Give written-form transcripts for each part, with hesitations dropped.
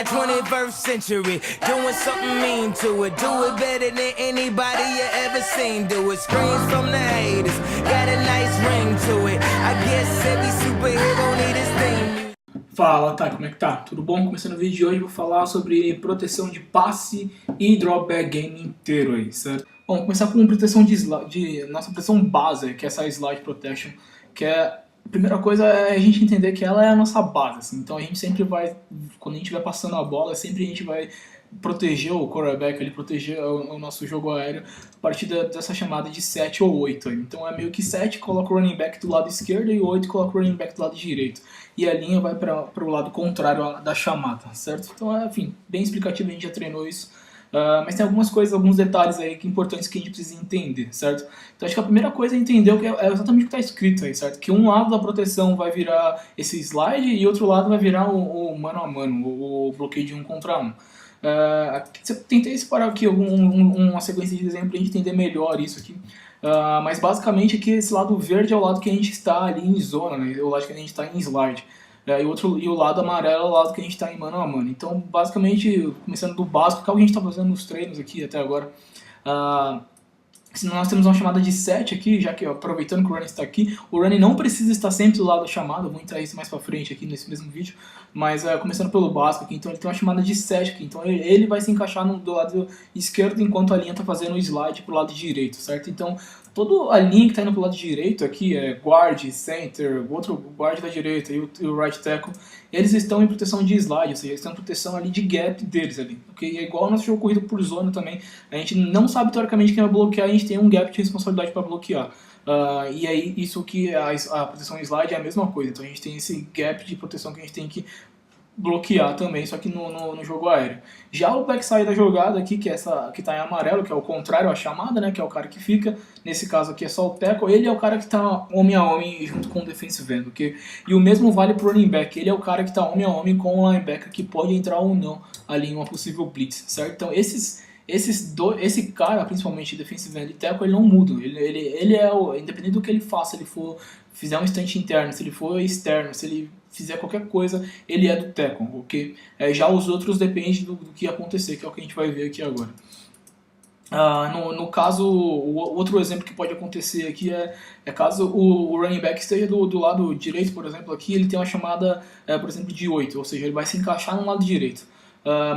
21st century, doing something mean to it. Do it better than anybody you ever seen. Do it. Screams from the haters, got a nice ring to it. I guess every superhero need his theme. Fala, tá? Como é que tá? Tudo bom? Começando o vídeo de hoje, vou falar sobre proteção de passe e dropback game inteiro aí, certo? Bom, começar com proteção de nossa proteção base, que é essa slide protection, que é a primeira coisa é a gente entender que ela é a nossa base, assim. Então a gente sempre vai, quando a gente vai passando a bola, sempre a gente vai proteger o quarterback, ele proteger o nosso jogo aéreo a partir dessa chamada de 7 ou 8. Então é meio que 7 coloca o running back do lado esquerdo e 8 coloca o running back do lado direito. E a linha vai para o lado contrário da chamada, certo? Então, enfim, bem explicativo, a gente já treinou isso. Mas tem algumas coisas, alguns detalhes aí importantes que a gente precisa entender, certo? Então acho que a primeira coisa é entender o que é exatamente o que está escrito aí, certo? Que um lado da proteção vai virar esse slide e outro lado vai virar o mano a mano, o bloqueio de 1 contra 1. Tentei separar aqui uma sequência de exemplo para a gente entender melhor isso aqui. Mas basicamente aqui esse lado verde é o lado que a gente está ali em zona, né? O lado que a gente está em slide. E o lado amarelo é o lado que a gente está em mano a mano. Então, basicamente, começando do básico, que é o que a gente está fazendo nos treinos aqui até agora. Nós temos uma chamada de 7 aqui, já que aproveitando que o running está aqui, o running não precisa estar sempre do lado da chamada, eu vou entrar isso mais pra frente aqui nesse mesmo vídeo, mas começando pelo básico aqui, então ele tem uma chamada de 7 aqui, então ele vai se encaixar do lado esquerdo enquanto a linha está fazendo o slide pro lado direito, certo? Então toda a linha que está indo pro lado direito aqui, guard, center, o outro guard da direita e o right tackle, eles estão em proteção de slide, ou seja, eles estão em proteção ali de gap deles ali, ok? É igual ao nosso jogo corrido por zona também, a gente não sabe teoricamente quem vai bloquear, a gente tem um gap de responsabilidade para bloquear. E aí isso que a proteção slide é a mesma coisa, então a gente tem esse gap de proteção que a gente tem que bloquear também, só que no jogo aéreo. Já o backside da jogada aqui, que está em amarelo, que é o contrário à chamada, né, que é o cara que fica, nesse caso aqui é só o tackle, ele é o cara que está homem a homem junto com o defensive end, ok? E o mesmo vale pro running back, ele é o cara que está homem a homem com o linebacker, que pode entrar ou não ali em uma possível blitz, certo? Então esse cara, principalmente defensive end e tackle, ele não muda, ele é independente do que ele faça, se ele fizer um instante interno, se ele for externo, se ele fizer qualquer coisa, ele é do tackle, ok? Já os outros dependem do que acontecer, que é o que a gente vai ver aqui agora. No caso, o outro exemplo que pode acontecer aqui é caso o running back esteja do lado direito, por exemplo, aqui ele tem uma chamada, por exemplo, de 8, ou seja, ele vai se encaixar no lado direito.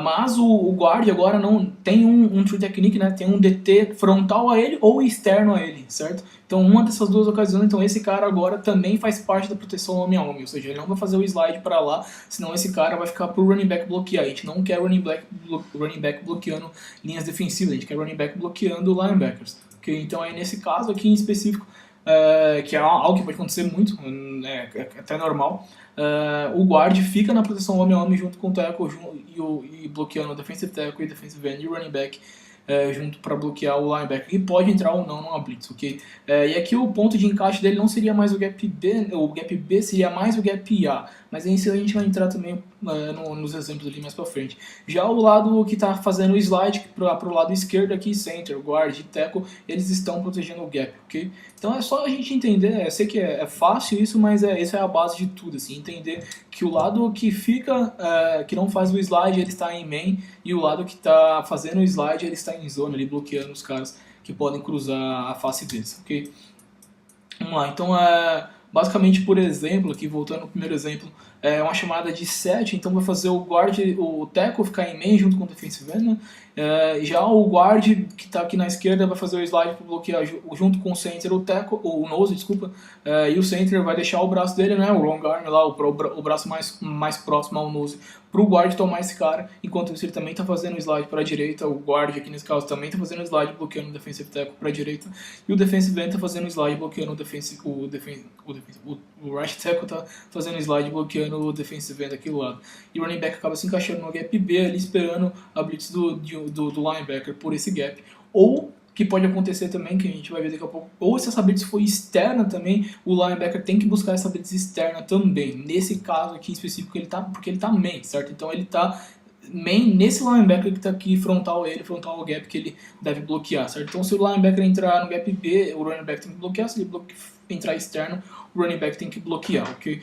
Mas o guard agora não tem um true technique, né? Tem um DT frontal a ele ou externo a ele, certo? Então uma dessas duas ocasiões, então esse cara agora também faz parte da proteção homem a homem, ou seja, ele não vai fazer o slide para lá, senão esse cara vai ficar pro running back bloquear. A gente não quer running back bloqueando linhas defensivas, a gente quer running back bloqueando linebackers, ok? Então aí nesse caso aqui em específico, que é algo que pode acontecer muito, é até normal, o guard fica na proteção homem a homem junto com o tackle e bloqueando o defensive tackle e defensive end e o running back junto para bloquear o linebacker, e pode entrar ou não numa blitz, ok? E aqui o ponto de encaixe dele não seria mais o gap B seria mais o gap A, mas aí a gente vai entrar também nos exemplos ali mais para frente. Já o lado que está fazendo o slide para o lado esquerdo aqui, center, guard e tackle, eles estão protegendo o gap, ok? Então é só a gente entender, eu sei que é fácil isso, mas isso é a base de tudo, assim, entender que o lado que fica, que não faz o slide, ele está em main, e o lado que está fazendo o slide, ele está em zona, ali bloqueando os caras que podem cruzar a face deles, ok? Vamos lá, então basicamente, por exemplo, aqui voltando ao primeiro exemplo, é uma chamada de 7, então vai fazer o guard, o tackle ficar em main junto com o defensive end, né? Já o guard que está aqui na esquerda vai fazer o slide para bloquear junto com o center, o nose, desculpa, e o center vai deixar o braço dele, né, o long arm lá, o braço mais próximo ao nose, para o guard tomar esse cara, enquanto isso ele também está fazendo o slide para a direita, o guard aqui nesse caso também está fazendo o slide bloqueando o defensive tackle para a direita, e o defensive end está fazendo o slide bloqueando o right tackle está fazendo o slide bloqueando o defensive end aqui do lado. E o running back acaba se encaixando no gap B ali, esperando a blitz do linebacker por esse gap. Ou, que pode acontecer também, que a gente vai ver daqui a pouco, ou se essa blitz for externa também, o linebacker tem que buscar essa blitz externa também. Nesse caso aqui em específico, porque ele tá main, certo? Então ele tá main nesse linebacker que está aqui frontal ao gap que ele deve bloquear, certo? Então se o linebacker entrar no gap B, o running back tem que bloquear, se ele entrar externo, o running back tem que bloquear, ok?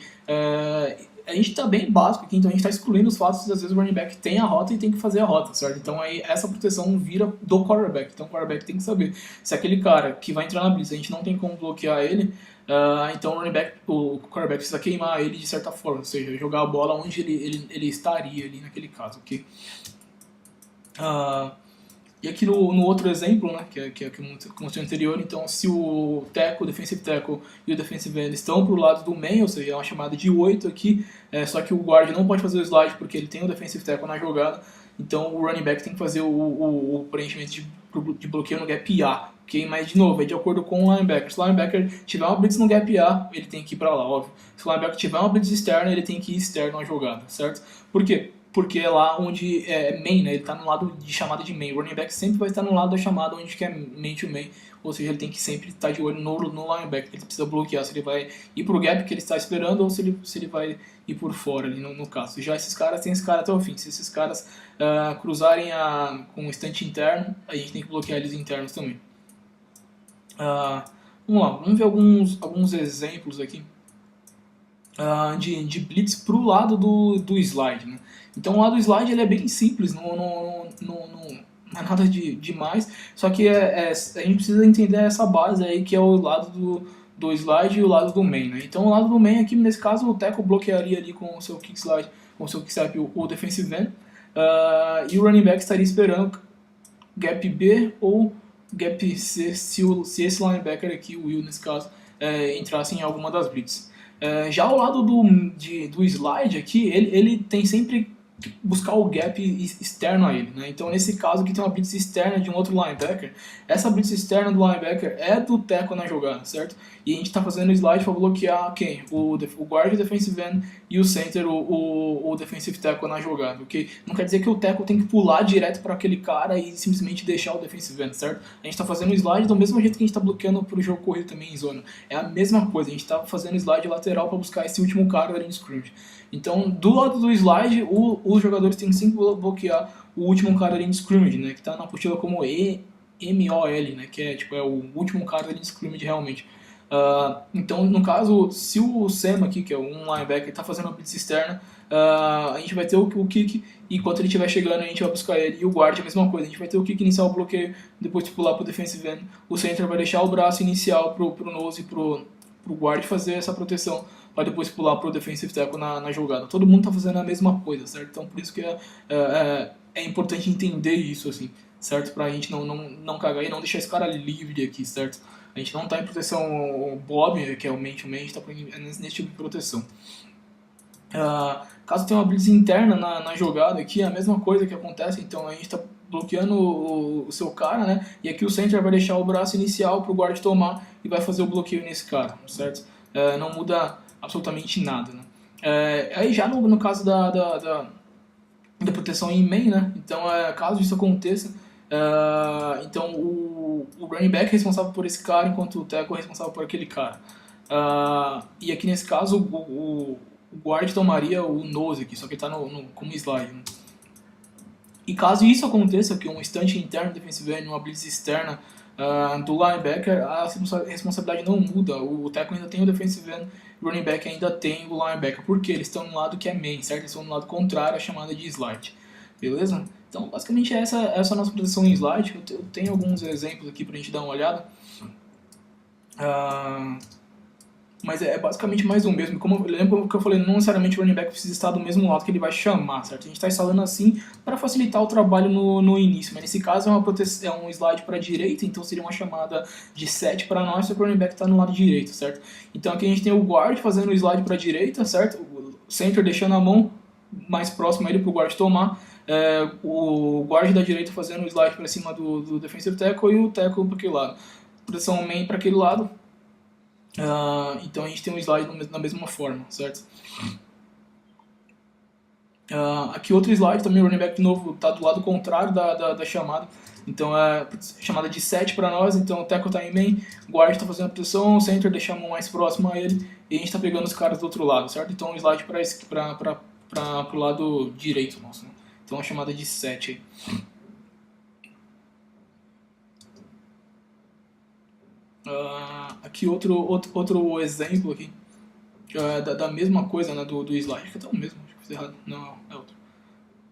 a gente tá bem básico aqui, então a gente tá excluindo os fatos de às vezes o running back tem a rota e tem que fazer a rota, certo? Então aí essa proteção vira do quarterback, então o quarterback tem que saber se aquele cara que vai entrar na blitz, a gente não tem como bloquear ele, então o quarterback precisa queimar ele de certa forma, ou seja, jogar a bola onde ele estaria ali naquele caso, ok? E aqui no outro exemplo, né, que é como mostrei anterior, então se o tackle, o defensive tackle e o defensive end estão para o lado do main, ou seja, é uma chamada de 8 aqui, só que o guard não pode fazer o slide porque ele tem o defensive tackle na jogada, então o running back tem que fazer o preenchimento de bloqueio no gap A, ok? Mas de novo, é de acordo com o linebacker. Se o linebacker tiver uma blitz no gap A, ele tem que ir para lá, óbvio. Se o linebacker tiver uma blitz externa, ele tem que ir externo à jogada, certo? Por quê? Porque é lá onde é main, né? Ele está no lado de chamada de main. O running back sempre vai estar no lado da chamada onde que é main to main, ou seja, ele tem que sempre estar de olho no linebacker. Ele precisa bloquear se ele vai ir pro gap que ele está esperando ou se ele vai ir por fora ali no caso. Já esses caras tem esse cara até o fim. Se esses caras cruzarem com um estante interno, a gente tem que bloquear eles internos também. Vamos lá, vamos ver alguns exemplos aqui de blitz pro lado do slide, né? Então o lado do slide ele é bem simples, não é nada demais, só que a gente precisa entender essa base aí que é o lado do slide e o lado do main, né? Então o lado do main aqui, nesse caso, o tackle bloquearia ali com o seu kick slide, com o seu kick step o defensive end, e o running back estaria esperando gap B ou gap C se esse linebacker aqui, o Will nesse caso, entrasse em alguma das blitz. Já ao lado do slide aqui, ele tem sempre buscar o gap externo a ele, né? Então nesse caso aqui tem uma blitz externa de um outro linebacker, essa blitz externa do linebacker é do tackle na jogada, certo? E a gente está fazendo o slide para bloquear quem? O guard, o defensive end e o center, o defensive tackle na jogada, ok? Não quer dizer que o tackle tem que pular direto para aquele cara e simplesmente deixar o defensive end, certo? A gente está fazendo o slide do mesmo jeito que a gente está bloqueando para o jogo corrido também em zona. É a mesma coisa, a gente está fazendo o slide lateral para buscar esse último cara da linha de scrimmage. Então, do lado do slide, os jogadores têm que sempre bloquear o último cara da linha de scrimmage, né? Que está na apostila como MOL, né? Que é o último cara da linha de scrimmage realmente. Então, no caso, se o Sam aqui, que é um linebacker, está fazendo uma blitz externa, a gente vai ter o kick, e enquanto ele estiver chegando, a gente vai buscar ele. E o guard é a mesma coisa, a gente vai ter o kick inicial, o bloqueio, depois de pular para o defensive end. O center vai deixar o braço inicial pro nose e pro guard fazer essa proteção, para depois pular pro defensive tackle na jogada. Todo mundo está fazendo a mesma coisa, certo? Então, por isso que é importante entender isso, assim, certo? Para a gente não cagar e não deixar esse cara livre aqui, certo? A gente não está em proteção Bob, que é o main-to-main, a gente está nesse tipo de proteção. Caso tenha uma blitz interna na jogada aqui, é a mesma coisa que acontece, então a gente está bloqueando o seu cara, né? E aqui o center vai deixar o braço inicial para o guard tomar e vai fazer o bloqueio nesse cara, certo? Não muda absolutamente nada, né? Aí já no caso da proteção em main, né? Então, caso isso aconteça, então o running back é responsável por esse cara, enquanto o tackle é responsável por aquele cara. E aqui nesse caso o guard tomaria o nose aqui, só que ele está como slide, né? E caso isso aconteça, que um instante interno defensive end, uma blitz externa do linebacker, a responsabilidade não muda. O tackle ainda tem o defensive end, o running back ainda tem o linebacker, porque eles estão no lado que é main, certo? Eles estão no lado contrário à chamada de slide, beleza? Então, basicamente, essa é a nossa proteção em slide. Eu tenho alguns exemplos aqui pra gente dar uma olhada. Mas é basicamente mais o mesmo. Como eu lembro que eu falei, não necessariamente o running back precisa estar do mesmo lado que ele vai chamar, certo? A gente está instalando assim para facilitar o trabalho no início. Mas nesse caso é um slide para a direita, então seria uma chamada de 7 para nós se o running back está no lado direito, certo? Então aqui a gente tem o guard fazendo o slide para a direita, certo? O center deixando a mão mais próxima a ele para o guard tomar. O guard da direita fazendo o slide para cima do defensive tackle e o tackle para aquele lado. Proteção main para aquele lado. Então a gente tem um slide da mesma forma, certo? Aqui outro slide também, o running back de novo está do lado contrário da chamada. Então é chamada de 7 para nós, então o tackle está em main, o guard está fazendo a proteção, o center deixa a mão mais próxima a ele e a gente está pegando os caras do outro lado, certo? Então um slide para o lado direito nosso, né? Então a chamada de 7 aí. Aqui outro exemplo aqui da mesma coisa, né, do slide. Acho que é o mesmo, acho que fiz errado. Não, é outro.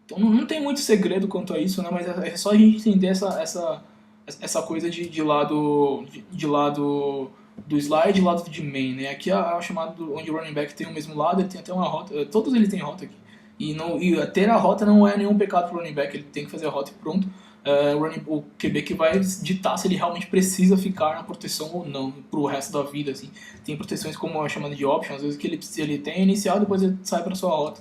Então não tem muito segredo quanto a isso, né, mas é só a gente entender essa coisa de lado do slide e lado de main, né? Aqui é a chamada onde o running back tem o mesmo lado, ele tem até uma rota, todos eles têm rota aqui. E ter a rota não é nenhum pecado pro running back, ele tem que fazer a rota e pronto. O QB que vai ditar se ele realmente precisa ficar na proteção ou não pro resto da vida, assim. Tem proteções como a chamada de option, às vezes que ele tem inicial, depois ele sai para sua rota.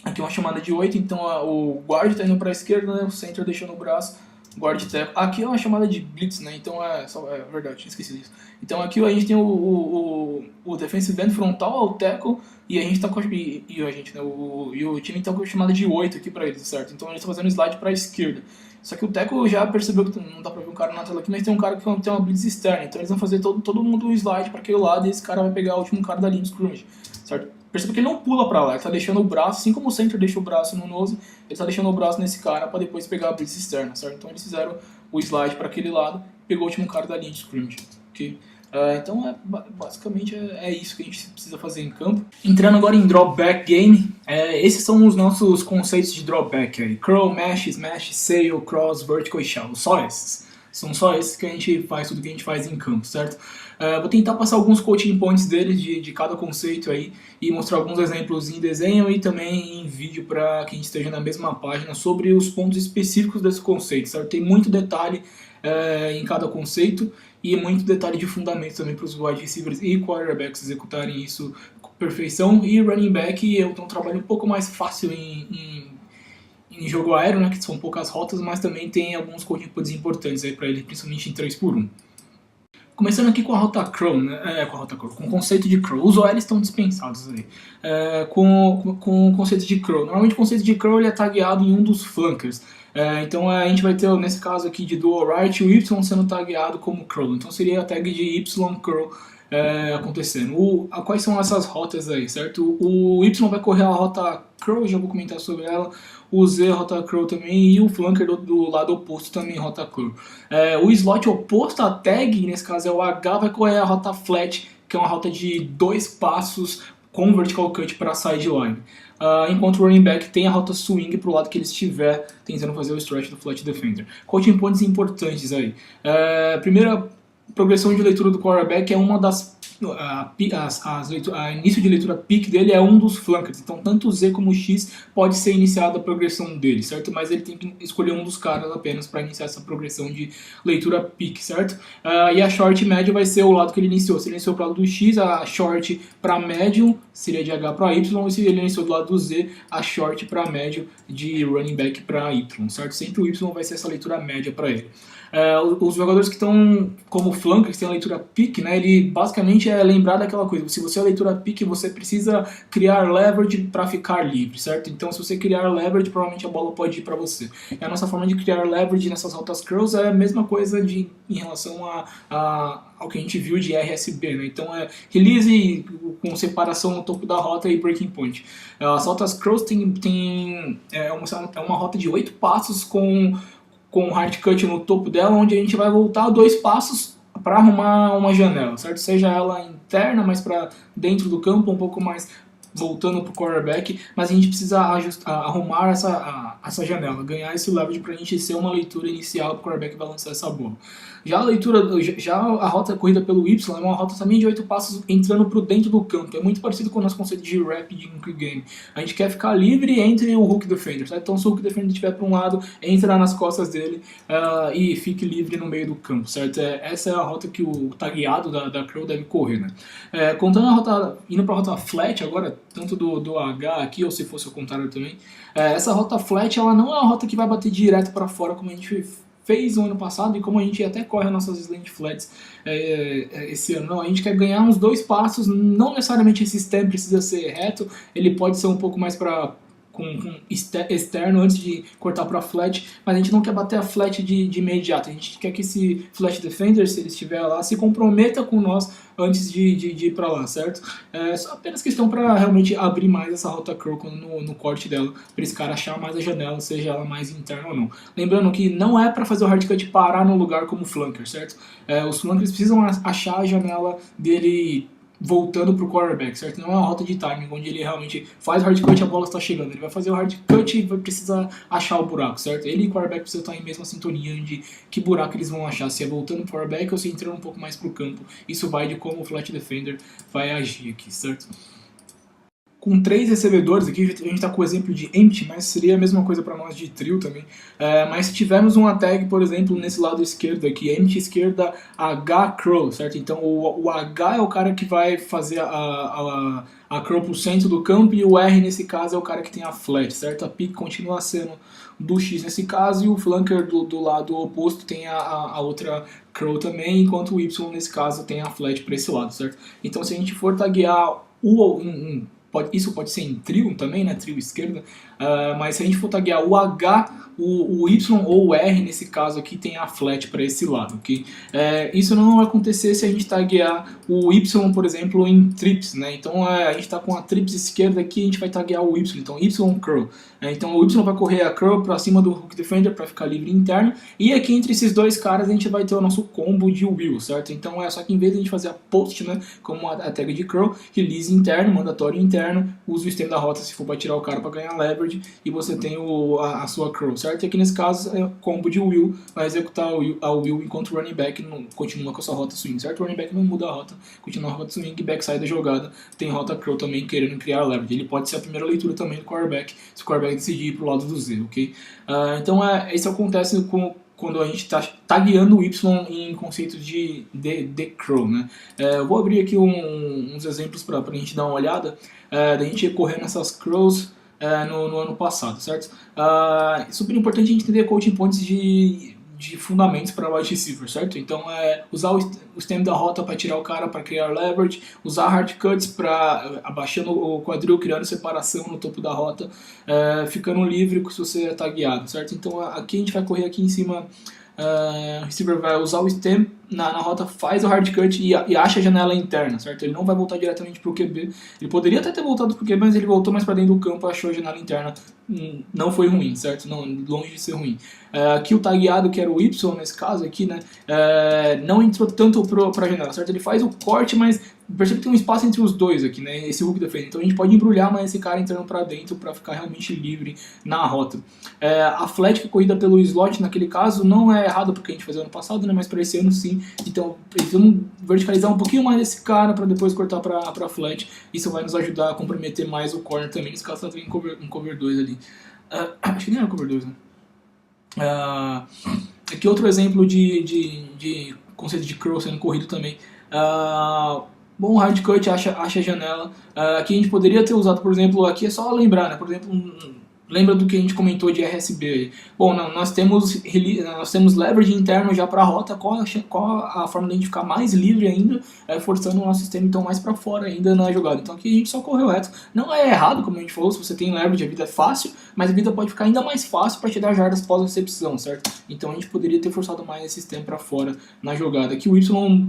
Aqui é uma chamada de 8, então o guard está indo para a esquerda, né, o center deixando o braço, guard tackle. Aqui é uma chamada de blitz, né, então é verdade, tinha esquecido disso. Então aqui a gente tem o defensive end frontal ao tackle e a gente tá com o time está com a chamada de 8 aqui para eles, certo? Então eles estão fazendo slide para a esquerda. Só que o tackle já percebeu que não dá para ver um cara na tela aqui, mas tem um cara que tem uma blitz externa, então eles vão fazer todo mundo o slide para aquele lado e esse cara vai pegar o último cara da linha de scrimmage, certo? Perceba que ele não pula pra lá, ele tá deixando o braço, assim como o center deixa o braço no nose, ele tá deixando o braço nesse cara pra depois pegar a blitz externa, certo? Então eles fizeram o slide pra aquele lado, pegou o último cara da linha de scrimmage, ok? Então basicamente é isso que a gente precisa fazer em campo. Entrando agora em dropback game, esses são os nossos conceitos de dropback aí. Curl, mesh, smash, sail, cross, vertical e shallow, só esses. São só esses que a gente faz, tudo que a gente faz em campo, certo? Vou tentar passar alguns coaching points deles de cada conceito aí e mostrar alguns exemplos em desenho e também em vídeo para que a gente esteja na mesma página sobre os pontos específicos desse conceito, certo? Tem muito detalhe em cada conceito e muito detalhe de fundamento também para os wide receivers e quarterbacks executarem isso com perfeição. E running back eu tenho um trabalho um pouco mais fácil em jogo aéreo, né, que são poucas rotas, mas também tem alguns coaching points importantes aí para ele, principalmente em 3x1. Começando aqui com a rota crawl, né? Com o conceito de crawl. Os OLs estão dispensados aí. Com o conceito de crawl. Normalmente o conceito de crawl ele é tagueado em um dos flankers. Então a gente vai ter, nesse caso aqui de dual right, o Y sendo tagueado como crawl. Então seria a tag de Y crawl acontecendo. Quais são essas rotas aí, certo? O Y vai correr a rota crawl, já vou comentar sobre ela. O Z rota crawl também e o flanker do lado oposto também rota crawl. O slot oposto à tag, nesse caso é o H, vai correr a rota flat, que é uma rota de 2 passos com vertical cut para sideline. Enquanto o running back tem a rota swing para o lado que ele estiver tentando fazer o stretch do flat defender. Coaching points importantes aí. Primeira progressão de leitura do quarterback é uma das início de leitura pick dele é um dos flankers, então tanto o Z como o X pode ser iniciada a progressão dele, certo? Mas ele tem que escolher um dos caras apenas para iniciar essa progressão de leitura pick, certo? E a short e médio vai ser o lado que ele iniciou. Se ele iniciou para o lado do X, a short para médio seria de H para Y, e se ele iniciou do lado do Z, a short para médio de running back para Y, certo? Sempre o Y vai ser essa leitura média para ele. Os jogadores que estão como flankers, que tem a leitura pick, né, ele basicamente é lembrar daquela coisa, se você é a leitura pick, você precisa criar leverage para ficar livre, certo? Então se você criar leverage, provavelmente a bola pode ir para você. E a nossa forma de criar leverage nessas rotas curls é a mesma coisa em relação ao que a gente viu de RSB, né? Então é release com separação no topo da rota e breaking point. As rotas curls é uma rota de 8 passos com hard cut no topo dela, onde a gente vai voltar 2 passos para arrumar uma janela, certo? Seja ela interna, mais para dentro do campo, um pouco mais voltando para o quarterback, mas a gente precisa arrumar essa janela, ganhar esse leverage para a gente ser uma leitura inicial para o quarterback vai lançar essa bola. Já a rota corrida pelo Y é uma rota também de 8 passos entrando para dentro do campo. É muito parecido com o nosso conceito de rapid in game. A gente quer ficar livre entre o hook defender, certo? Então se o hook defender estiver para um lado, entra nas costas dele e fique livre no meio do campo, certo? Essa é a rota que o tagueado da Crow deve correr, né? Contando a rota, indo para a rota flat agora, tanto do H aqui, ou se fosse o contrário também, essa rota flat ela não é uma rota que vai bater direto para fora como a gente fez no ano passado e como a gente até corre nossas slant flats esse ano. Não, a gente quer ganhar uns 2 passos, não necessariamente esse stem precisa ser reto, ele pode ser um pouco mais para com externo antes de cortar para flat, mas a gente não quer bater a flat de imediato, a gente quer que esse flat defender, se ele estiver lá, se comprometa com nós antes de ir para lá, certo? Só apenas questão para realmente abrir mais essa rota curl no corte dela, para esse cara achar mais a janela, seja ela mais interna ou não. Lembrando que não é para fazer o hard cut parar no lugar como flanker, certo? Os flankers precisam achar a janela dele voltando pro quarterback, certo? Não é uma rota de timing, onde ele realmente faz o hard cut e a bola está chegando. Ele vai fazer o hard cut e vai precisar achar o buraco, certo? Ele e o quarterback precisam estar em mesma sintonia de que buraco eles vão achar, se é voltando pro quarterback ou se entrando um pouco mais pro campo. Isso vai de como o flat defender vai agir aqui, certo? Com 3 recebedores, aqui a gente está com o exemplo de empty, mas seria a mesma coisa para nós de trio também. Mas se tivermos uma tag, por exemplo, nesse lado esquerdo aqui, empty esquerda, H crow, certo? Então o H é o cara que vai fazer a crow pro centro do campo e o R nesse caso é o cara que tem a flat, certo? A pick continua sendo do X nesse caso e o flanker do lado oposto tem a outra crow também, enquanto o Y nesse caso tem a flat para esse lado, certo? Então se a gente for taguear isso pode ser em trio também, né? Trio esquerda. Mas se a gente for taguear o H, o Y ou o R, nesse caso aqui, tem a flat para esse lado, ok? Isso não vai acontecer se a gente taguear o Y, por exemplo, em trips, né? Então a gente está com a trips esquerda aqui, a gente vai taguear o Y, então Y curl. Então o Y vai correr a curl para cima do hook defender para ficar livre interno. E aqui entre esses dois caras a gente vai ter o nosso combo de will, certo? Então só que em vez de a gente fazer a post, né, como a tag de curl, release interno, mandatório interno, usa o stem da rota se for para tirar o cara para ganhar leverage e você tem a sua curl, certo? E aqui nesse caso é o combo de will, vai executar a will enquanto o running back continua com a sua rota swing, certo? O running back não muda a rota, continua a rota swing e backside da jogada tem rota curl também querendo criar leverage. Ele pode ser a primeira leitura também do quarterback, se o quarterback decidir ir pro lado do Z, ok? Então isso acontece quando a gente está tagueando o Y em conceito de crow, né? Eu vou abrir aqui uns exemplos para a gente dar uma olhada da gente correndo essas crows no ano passado, certo? Super importante a gente entender coaching points de fundamentos para wide receiver, certo? Então usar o stem da rota para tirar o cara para criar leverage, usar hard cuts para abaixando o quadril, criando separação no topo da rota, ficando livre se você é tagueado, certo? Então aqui a gente vai correr aqui em cima, o receiver vai usar o stem na rota, faz o hard cut e acha a janela interna, certo? Ele não vai voltar diretamente para o QB. Ele poderia até ter voltado para o QB, mas ele voltou mais para dentro do campo, achou a janela interna. Não foi ruim, certo? Não, longe de ser ruim. Aqui o tagueado, que era o Y nesse caso aqui, né? Não entrou tanto para a janela, certo? Ele faz o corte, mas percebe que tem um espaço entre os dois aqui, né? Esse hook defende. Então a gente pode embrulhar mais esse cara entrando para dentro para ficar realmente livre na rota. A flat que é corrida pelo slot naquele caso não é errado porque a gente fez ano passado, né? Mas para esse ano sim. Então vamos verticalizar um pouquinho mais esse cara para depois cortar para flat. Isso vai nos ajudar a comprometer mais o corner também. Nesse caso tá tendo um cover 2 ali. Acho que nem era cover 2, né? Aqui outro exemplo de conceito de curl sendo corrido também. Bom, hard cut acha a janela. Aqui a gente poderia ter usado, por exemplo, aqui é só lembrar, né? Por exemplo, lembra do que a gente comentou de RSB? Bom, nós temos leverage interno já para a rota. Qual a forma de a gente ficar mais livre ainda, forçando o nosso sistema então mais para fora ainda na jogada? Então aqui a gente só correu reto. Não é errado, como a gente falou, se você tem leverage a vida é fácil, mas a vida pode ficar ainda mais fácil para te dar jardas pós-recepção, certo? Então a gente poderia ter forçado mais esse sistema para fora na jogada. Aqui o Y,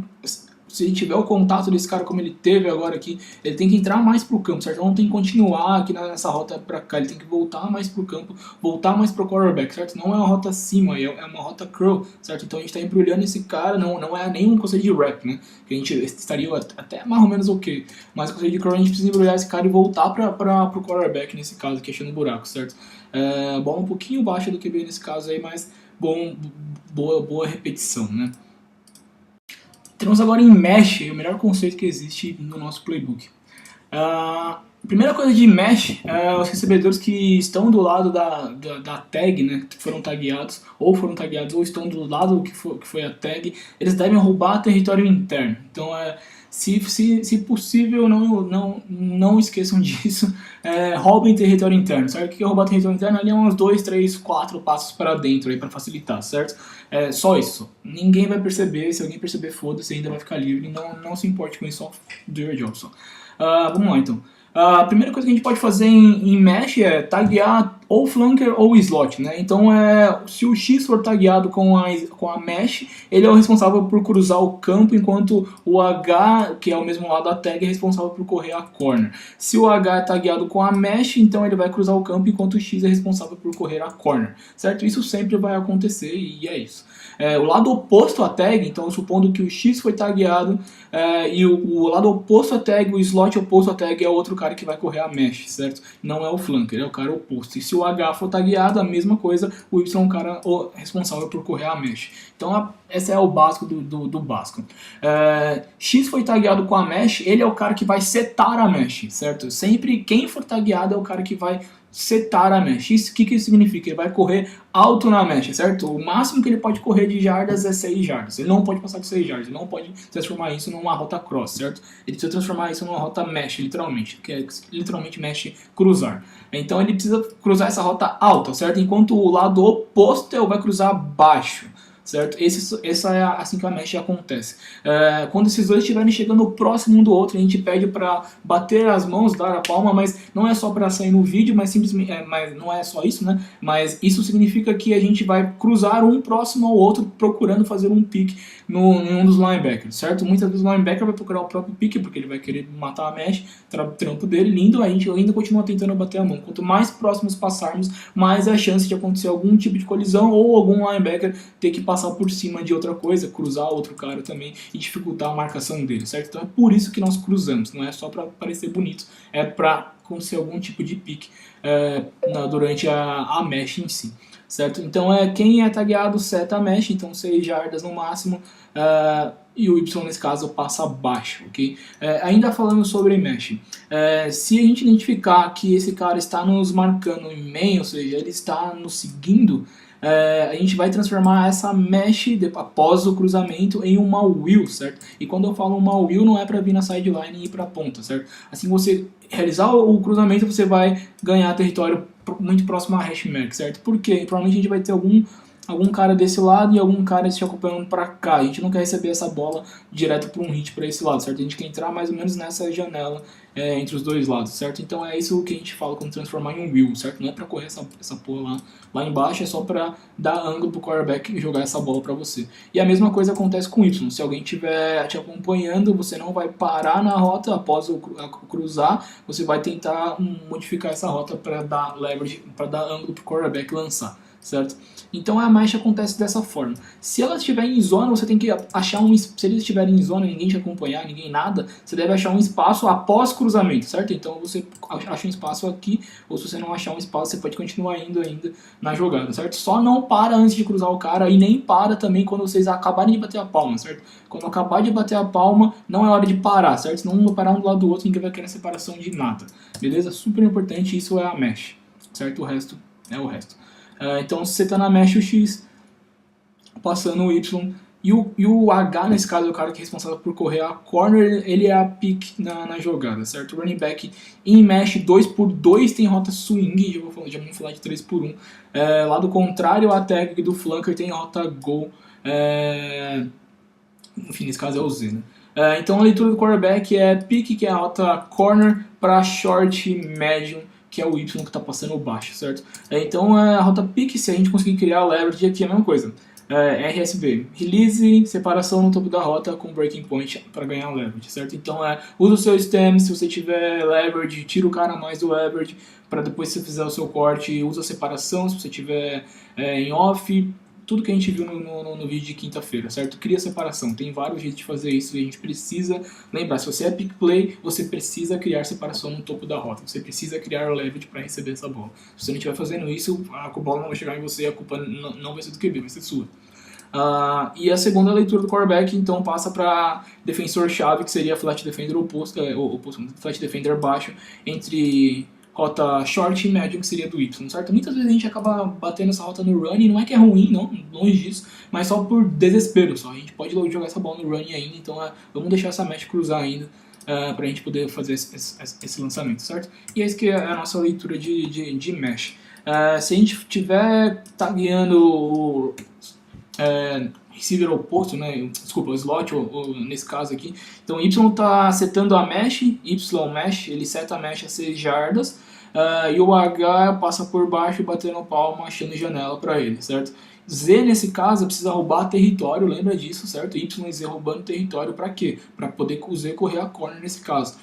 se ele tiver o contato desse cara como ele teve agora aqui, ele tem que entrar mais pro campo, certo? Não tem que continuar aqui nessa rota pra cá, ele tem que voltar mais pro campo, voltar mais pro quarterback, certo? Não é uma rota acima, é uma rota curl, certo? Então a gente tá embrulhando esse cara, não é nenhum conceito de wrap, né? Que a gente estaria até mais ou menos ok. Mas o conceito de curl a gente precisa embrulhar esse cara e voltar pro quarterback nesse caso aqui, achando buraco, certo? Bola um pouquinho baixa do QB nesse caso aí, mas boa repetição, né? Entramos agora em mesh, o melhor conceito que existe no nosso playbook. A primeira coisa de mesh é os recebedores que estão do lado da tag, né, que foram tagueados ou estão do lado que foi a tag, eles devem roubar território interno. Então, se possível, não esqueçam disso, roubem território interno, certo? O que é roubar território interno? Ali é uns 2, 3, 4 passos para dentro para facilitar, certo? Só isso. Ninguém vai perceber, se alguém perceber, foda-se, ainda vai ficar livre, não se importe com isso, só do your job só. Vamos lá então. A primeira coisa que a gente pode fazer em mesh é taguear ou flanker ou slot, né? Então, se o X for tagueado com a mesh, ele é o responsável por cruzar o campo, enquanto o H, que é o mesmo lado da tag, é responsável por correr a corner. Se o H é tagueado com a mesh, então ele vai cruzar o campo, enquanto o X é responsável por correr a corner, certo? Isso sempre vai acontecer e é isso. O lado oposto à tag, então supondo que o X foi tagueado e o lado oposto à tag, o slot oposto à tag é o outro cara que vai correr a mesh, certo? Não é o flanker, é o cara oposto. E se o H for tagueado, a mesma coisa, o Y é o cara responsável por correr a mesh. Então esse é o básico do básico. X foi tagueado com a mesh, ele é o cara que vai setar a mesh, certo? Sempre quem for tagueado é o cara que vai setar a mesh. O que isso significa? Ele vai correr alto na mesh, certo? O máximo que ele pode correr de jardas é 6 jardas. Ele não pode passar de 6 jardas, ele não pode transformar isso numa rota cross, certo? Ele precisa transformar isso numa rota mesh, literalmente, que é literalmente mesh cruzar. Então ele precisa cruzar essa rota alta, certo? Enquanto o lado oposto vai cruzar baixo, certo? Essa é assim que a mesh acontece. Quando esses dois estiverem chegando próximo um do outro, a gente pede para bater as mãos, dar a palma, mas não é só para sair no vídeo, mas simplesmente, mas não é só isso, né? Mas isso significa que a gente vai cruzar um próximo ao outro, procurando fazer um pick em um dos linebackers, certo? Muitas vezes o linebacker vai procurar o próprio pick, porque ele vai querer matar a mesh, trampo dele, lindo, a gente ainda continua tentando bater a mão. Quanto mais próximos passarmos, mais é a chance de acontecer algum tipo de colisão ou algum linebacker ter que passar por cima de outra coisa, cruzar outro cara também e dificultar a marcação dele, certo? Então é por isso que nós cruzamos, não é só para parecer bonito, é para acontecer algum tipo de pick durante a mesh em si, certo? Então quem é tagueado seta a mesh, então 6 jardas no máximo, e o Y nesse caso passa abaixo, ok? Ainda falando sobre mesh, se a gente identificar que esse cara está nos marcando em main, ou seja, ele está nos seguindo, a gente vai transformar essa mesh após o cruzamento em uma wheel, certo? E quando eu falo uma wheel, não é para vir na sideline e ir para a ponta, certo? Assim que você realizar o cruzamento, você vai ganhar território muito próximo à hash mark, certo? Porque provavelmente a gente vai ter algum cara desse lado e algum cara se acompanhando para cá. A gente não quer receber essa bola direto para um hit para esse lado, certo? A gente quer entrar mais ou menos nessa janela entre os dois lados, certo? Então é isso que a gente fala quando transformar em um wheel, certo? Não é para correr essa porra lá embaixo, é só para dar ângulo pro quarterback e jogar essa bola para você. E a mesma coisa acontece com Y. Se alguém estiver te acompanhando, você não vai parar na rota após cruzar, você vai tentar modificar essa rota para dar leverage, para dar ângulo pro quarterback lançar, certo? Então a mesh acontece dessa forma. Se ela estiver em zona, você tem que achar se eles estiverem em zona, ninguém te acompanhar, ninguém nada, você deve achar um espaço após cruzamento, certo? Então você acha um espaço aqui, ou se você não achar um espaço, você pode continuar indo ainda na jogada, certo? Só não para antes de cruzar o cara e nem para também quando vocês acabarem de bater a palma, certo? Quando acabar de bater a palma, não é hora de parar, certo? Senão um vai parar um do lado do outro, ninguém vai querer separação de nada, beleza? Super importante, isso é a mesh, certo? O resto é o resto. Então se você está na mesh o X, passando o Y, e o H nesse caso é o cara que é responsável por correr a corner, ele é a pick na jogada, certo? O running back em mesh 2x2 tem rota swing, já vamos falar de 3x1. Lado contrário, a tag do flanker tem rota go, enfim, nesse caso é o Z, né? Então a leitura do quarterback é pick, que é a rota corner, para short, medium, que é o Y que está passando baixo, certo? Então a rota pick, se a gente conseguir criar a leverage, aqui é a mesma coisa. RSB, release, separação no topo da rota com breaking point para ganhar leverage, certo? Então usa o seu stem, se você tiver leverage, tira o cara mais do leverage, para depois se você fizer o seu corte, usa a separação, se você tiver em off, tudo que a gente viu no vídeo de quinta-feira, certo? Cria separação, tem vários jeitos de fazer isso e a gente precisa lembrar, se você é pick play, você precisa criar separação no topo da rota, você precisa criar leverage para receber essa bola. Se você não estiver fazendo isso, a bola não vai chegar em você, a culpa não vai ser do QB, vai ser sua. E a segunda leitura do quarterback então passa para defensor-chave, que seria flat defender oposto, flat defender baixo, entre rota short e medium, que seria do Y, certo? Muitas vezes a gente acaba batendo essa rota no run, e não é que é ruim, não, longe disso, mas só por desespero, só. A gente pode jogar essa bola no run ainda, então vamos deixar essa mesh cruzar ainda, para a gente poder fazer esse lançamento, certo? E essa que é a nossa leitura de mesh. Se a gente estiver tagueando o receiver oposto, né? Desculpa, o slot, ou nesse caso aqui. Então Y está setando a mesh, Y mesh, ele seta a mesh a 6 jardas. e o H passa por baixo batendo palma, achando janela para ele, certo? Z nesse caso precisa roubar território, lembra disso, certo? Y e Z roubando território para quê? Para poder o Z correr a corner nesse caso.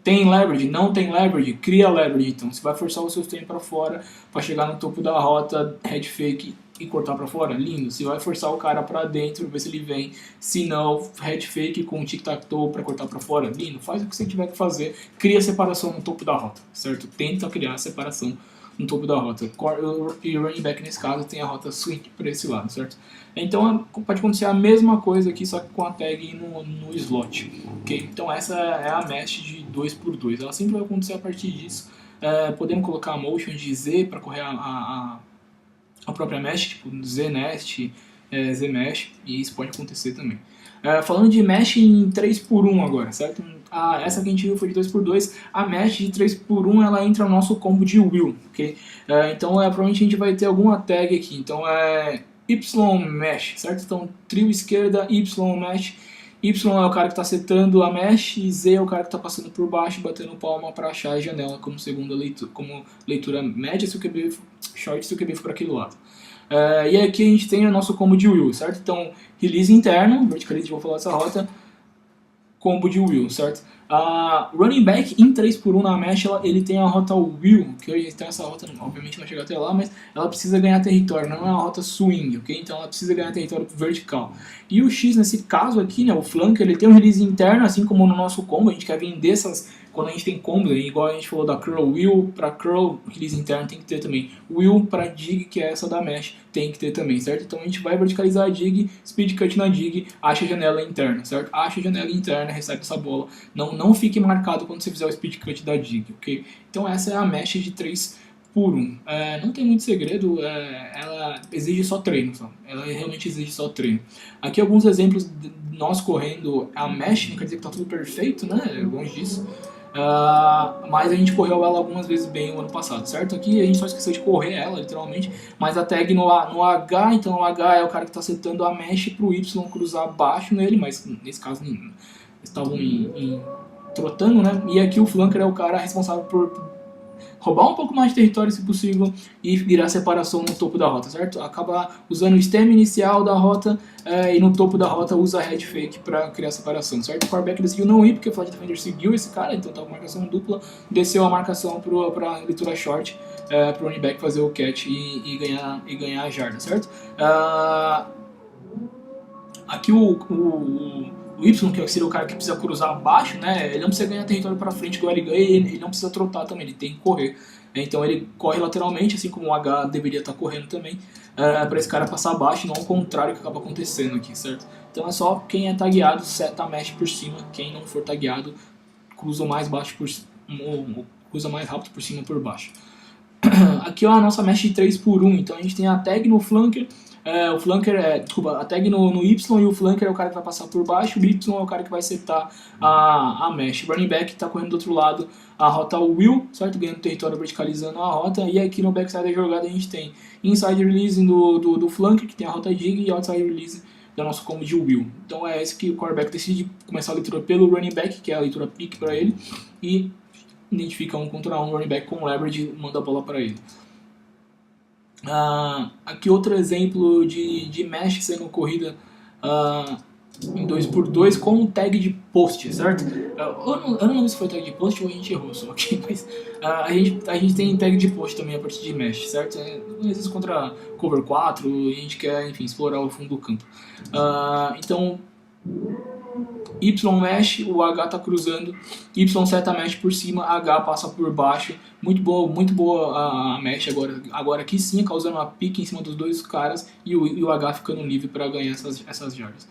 Tem leverage? Não tem leverage? Cria leverage, então você vai forçar o seu tempo para fora para chegar no topo da rota, head fake e cortar para fora, lindo. Você vai forçar o cara para dentro, ver se ele vem. Se não, head fake com tic-tac-toe para cortar para fora, lindo. Faz o que você tiver que fazer, cria separação no topo da rota, certo? Tenta criar separação no topo da rota. E o running back nesse caso tem a rota swing para esse lado, certo? Então pode acontecer a mesma coisa aqui, só que com a tag no slot, ok? Então essa é a mesh de 2x2, ela sempre vai acontecer a partir disso. Podemos colocar a motion de Z para correr a própria mesh, tipo Z-Nest, Z-Mesh, e isso pode acontecer também. Falando de mesh em 3x1 agora, certo? Essa que a gente viu foi de 2x2, a mesh de 3x1 ela entra no nosso combo de will, ok? Então provavelmente a gente vai ter alguma tag aqui, então Y-Mesh, certo? Então trio esquerda, Y-Mesh, Y é o cara que está setando a mesh e Z é o cara que está passando por baixo, batendo palma para achar a janela como segunda leitura, como leitura média se o QB short, se o QB for para aquele lado. E aqui a gente tem o nosso combo de will, certo? Então, release interno, verticalize, vou falar dessa rota, combo de will, certo? Running back em 3x1 na mesh, ele tem a rota will, que então essa rota obviamente não vai chegar até lá, mas ela precisa ganhar território, não é uma rota swing, ok? Então ela precisa ganhar território vertical. E o X nesse caso aqui, né, o flanker, ele tem um release interno, assim como no nosso combo, a gente quer vender essas, quando a gente tem combos, igual a gente falou da curl, will para curl, release interno tem que ter também. Will para dig, que é essa da mesh, tem que ter também, certo? Então a gente vai verticalizar a dig, speed cut na dig, acha a janela interna, certo? Acha a janela interna, recebe essa bola. Não fique marcado quando você fizer o speed cut da dig, ok? Então essa é a mesh de 3x1. Não tem muito segredo, ela exige só treino, só. Ela realmente exige só treino. Aqui alguns exemplos de nós correndo a mesh, não quer dizer que está tudo perfeito, né? Longe disso. Mas a gente correu ela algumas vezes bem o ano passado, certo? Aqui a gente só esqueceu de correr ela, literalmente, mas a tag no H, então o H é o cara que está setando a mesh para o Y cruzar baixo nele, mas nesse caso eles estavam trotando, né? E aqui o flanker é o cara responsável por roubar um pouco mais de território se possível e virar separação no topo da rota, certo? Acaba usando o stem inicial da rota e no topo da rota usa head fake para criar separação, certo? O quarterback decidiu não ir porque o flat defender seguiu esse cara, então estava com marcação dupla, desceu a marcação para a leitura short, para o running back fazer o catch e ganhar a jarda, certo? Aqui o Y, que seria o cara que precisa cruzar abaixo, né? Ele não precisa ganhar território para frente igual ele ganha, e ele não precisa trotar também, ele tem que correr. Então ele corre lateralmente, assim como o H deveria estar correndo também, para esse cara passar abaixo, não ao contrário que acaba acontecendo aqui, certo? Então é só quem é tagueado seta a mesh por cima, quem não for tagueado cruza mais baixo cruza mais rápido por cima e por baixo. Aqui é a nossa mesh de 3x1, então a gente tem a tag no flanker, o flanker a tag no Y e o flanker é o cara que vai passar por baixo, o Y é o cara que vai setar a mesh. O running back está correndo do outro lado, a rota will, certo? Ganhando território, verticalizando a rota, e aqui no backside da jogada a gente tem inside release do flanker, que tem a rota dig, e outside release do nosso combo de will. Então é esse que o quarterback decide começar a leitura pelo running back, que é a leitura pick para ele, e identifica um contra um running back com leverage e manda a bola para ele. Aqui outro exemplo de mesh sendo corrida em 2x2 com um tag de post, certo? Eu não lembro se foi tag de post ou a gente errou só aqui, mas a gente tem tag de post também a partir de mesh, certo? Às vezes contra cover 4 e a gente quer, enfim, explorar o fundo do campo. Então Y mesh, o H tá cruzando, Y seta mesh por cima, H passa por baixo, muito boa a mesh agora aqui sim, causando uma pique em cima dos dois caras e o H ficando livre para ganhar essas jardas.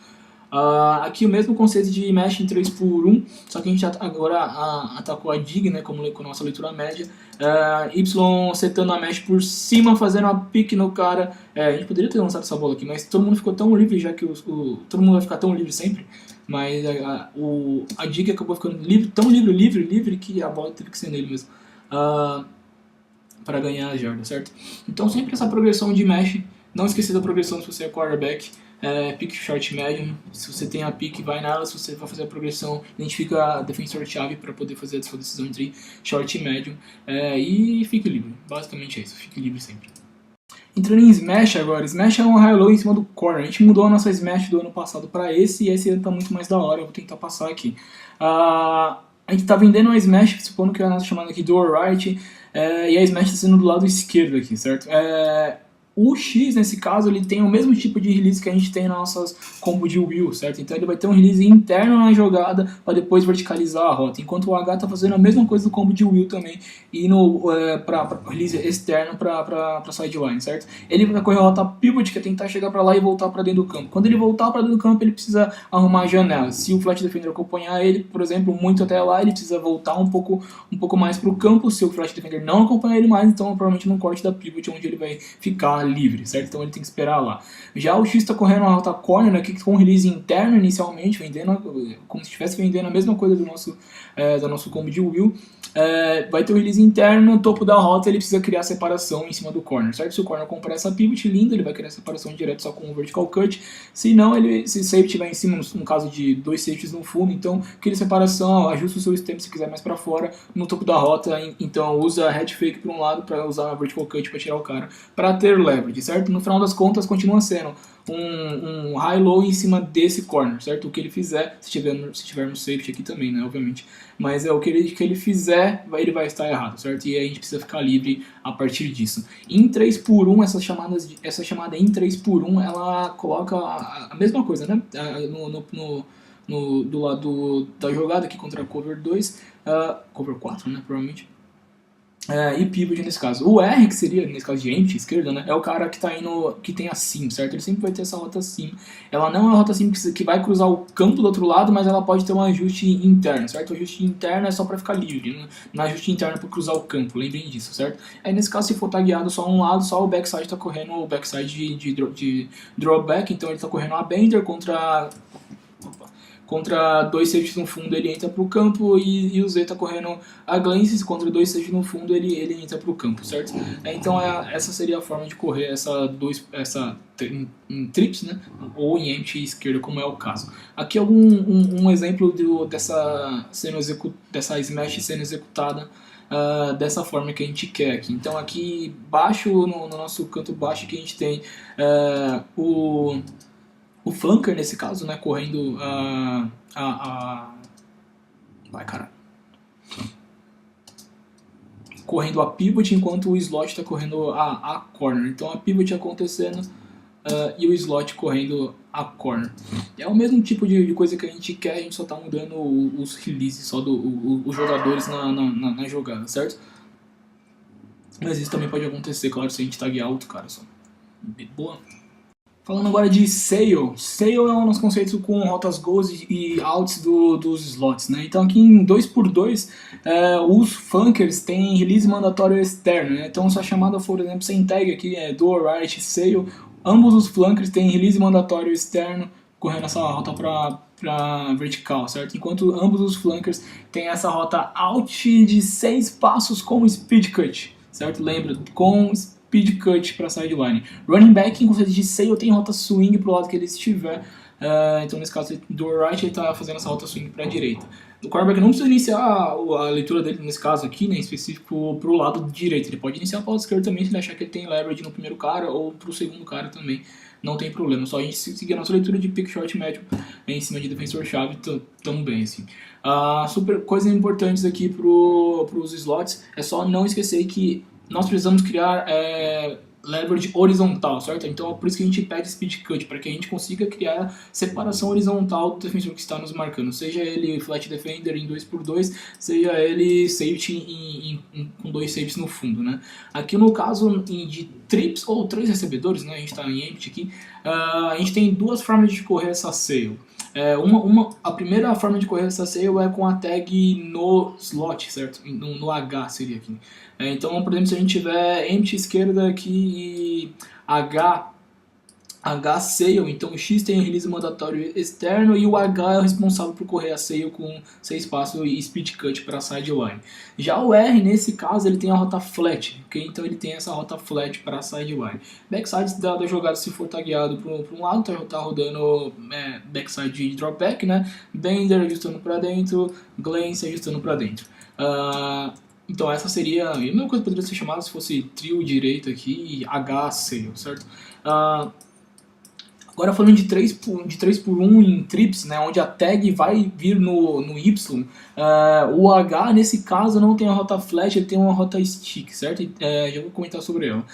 Aqui o mesmo conceito de mesh em 3x1, só que a gente agora atacou a dig, né, com a nossa leitura média. Y setando a mesh por cima, fazendo uma pique no cara. A gente poderia ter lançado essa bola aqui, mas todo mundo ficou tão livre, já que todo mundo vai ficar tão livre sempre. Mas a dig acabou ficando tão livre que a bola teve que ser nele mesmo para ganhar a jarda, certo? Então sempre essa progressão de mesh Não esquecer da progressão se você é quarterback, pick, short, medium. Se você tem a pick, vai nela. Se você vai fazer a progressão, identifica a defensor-chave para poder fazer a sua decisão entre short e medium. E fique livre. Basicamente é isso. Fique livre sempre. Entrando em Smash agora. Smash é um high-low em cima do corner. A gente mudou a nossa Smash do ano passado para esse, e esse ano tá muito mais da hora. Eu vou tentar passar aqui. A gente tá vendendo uma Smash, supondo que é a nossa chamada aqui do right, e a Smash está sendo do lado esquerdo aqui, certo? O X, nesse caso, ele tem o mesmo tipo de release que a gente tem nas nossas combo de wheel, certo? Então ele vai ter um release interno na jogada para depois verticalizar a rota, enquanto o H está fazendo a mesma coisa do combo de wheel também, e para release externo para sideline, certo? Ele vai correr a rota pivot, que é tentar chegar para lá e voltar para dentro do campo. Quando ele voltar para dentro do campo, ele precisa arrumar a janela. Se o flat defender acompanhar ele, por exemplo, muito até lá, ele precisa voltar um pouco mais para o campo. Se o flat defender não acompanhar ele mais, então provavelmente no corte da pivot, onde ele vai ficar livre, certo? Então ele tem que esperar lá. Já o X está correndo uma rota corner aqui com release interno inicialmente, vendendo como se estivesse vendendo a mesma coisa do nosso combo de wheel. Vai ter o release interno, no topo da rota ele precisa criar separação em cima do corner, certo? Se o corner comprar essa pivot linda, ele vai criar separação direto só com o vertical cut. Se não, se o safety estiver em cima, no caso de 2 safeties no fundo, então cria separação, ajusta o seu stem se quiser mais para fora, no topo da rota, então usa a head fake para um lado para usar a vertical cut para tirar o cara, para ter leverage, certo? No final das contas continua sendo um high-low em cima desse corner, certo? O que ele fizer, se tiver no safety aqui também, né, obviamente, mas o que ele fizer, ele vai estar errado, certo? E aí a gente precisa ficar livre a partir disso. Em 3x1, essa chamada em 3x1, ela coloca a mesma coisa, né? Do lado da jogada aqui contra a cover 2, cover 4, né, provavelmente. E pivot nesse caso. O R, que seria, nesse caso de empty, esquerda, né, é o cara que tá indo, que tem a sim, certo? Ele sempre vai ter essa rota sim. Ela não é uma rota sim que vai cruzar o campo do outro lado, mas ela pode ter um ajuste interno, certo? O ajuste interno é só para ficar livre, não é ajuste interno para cruzar o campo, lembrem disso, certo? Aí nesse caso, se for tagueado só um lado, só o backside tá correndo o backside de drawback, então ele tá correndo a bender contra 2 safeties no fundo, ele entra pro campo, e o Z tá correndo a glances, contra 2 safeties no fundo, ele entra pro campo, certo? Então essa seria a forma de correr essa em trips, né? Ou em empty esquerda, como é o caso. Aqui é um exemplo dessa smash sendo executada dessa forma que a gente quer aqui. Então aqui baixo, no nosso canto baixo, que a gente tem o flanker, nesse caso, né, correndo vai, caralho. Correndo a pivot, enquanto o slot está correndo a corner. Então a pivot acontecendo e o slot correndo a corner. É o mesmo tipo de coisa que a gente quer, a gente só está mudando os releases, só os jogadores na jogada, certo? Mas isso também pode acontecer, claro, se a gente taguear outro cara só. Boa. Falando agora de Sail. Sail é um dos conceitos com rotas goals e outs dos slots, né? Então aqui em 2x2, os flankers têm release mandatório externo, né? Então se a chamada for, por exemplo, sem tag aqui, do right, Sail, ambos os flankers têm release mandatório externo, correndo essa rota para vertical, certo? Enquanto ambos os flankers têm essa rota out de 6 passos com speed cut, certo? Lembra, com speed cut para sideline. Running back, em conceito de sail, tem rota swing para o lado que ele estiver. Então, nesse caso do right, ele está fazendo essa rota swing para a direita. O quarterback não precisa iniciar a leitura dele, nesse caso aqui, né, em específico, para o lado direito. Ele pode iniciar para o lado esquerdo também, se ele achar que ele tem leverage no primeiro cara, ou para o segundo cara também. Não tem problema, só a gente seguir a nossa leitura de pick short médio em cima de defensor-chave também, assim. Super coisas importantes aqui para os slots, é só não esquecer que nós precisamos criar leverage horizontal, certo? Então é por isso que a gente pede speed cut, para que a gente consiga criar separação horizontal do defensor que está nos marcando, seja ele flat defender em 2x2, seja ele safety com 2 safeties no fundo, né? Aqui no caso de trips ou 3 recebedores, né? A gente está em empty aqui, a gente tem duas formas de correr essa sail. A primeira forma de correr essa sail é com a tag no slot, certo? No H seria aqui. Então, por exemplo, se a gente tiver empty esquerda aqui e H H Sail, então o X tem o release mandatório externo e o H é o responsável por correr a Sail com 6 passos e speed cut para sideline. Já o R, nesse caso, ele tem a rota flat, ok? Então ele tem essa rota flat para sideline. Backside da jogada, se for tagueado para um lado, tá rodando backside de dropback, né? Bender ajustando para dentro, glance ajustando para dentro. Então essa seria a mesma coisa que poderia ser chamada se fosse trio direito aqui e H Sail, certo? Agora falando de 3x1 em trips, né, onde a tag vai vir no Y, o H nesse caso não tem a rota flash, ele tem uma rota stick, certo? Já vou comentar sobre ela.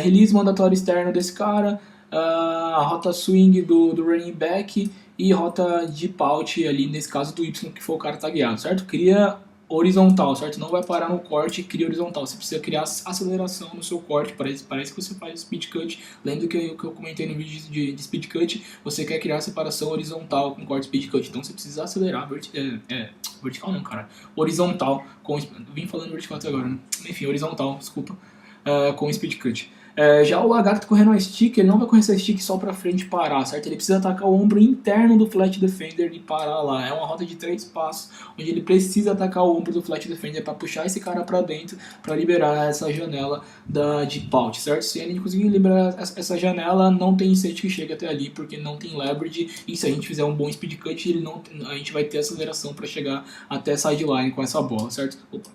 Release mandatório externo desse cara, a rota swing do running back e rota deep out ali, nesse caso do Y, que foi o cara tagueado, certo? Cria horizontal, certo? Não vai parar no corte e cria horizontal. Você precisa criar aceleração no seu corte, parece que você faz speed cut. Lembra que eu comentei no vídeo de speed cut, você quer criar separação horizontal com corte speed cut. Então você precisa acelerar, vertical não, cara, horizontal, vim falando vertical até agora, né? Enfim, horizontal, desculpa, com speed cut. Já o H que tá correndo a stick, ele não vai correr essa stick só pra frente e parar, certo? Ele precisa atacar o ombro interno do flat defender e parar lá. É uma rota de 3 passos, onde ele precisa atacar o ombro do flat defender para puxar esse cara pra dentro, para liberar essa janela de paut, certo? Se ele conseguir liberar essa janela, não tem safety que chega até ali, porque não tem leverage, e se a gente fizer um bom speed cut, a gente vai ter aceleração para chegar até sideline com essa bola, certo? Opa.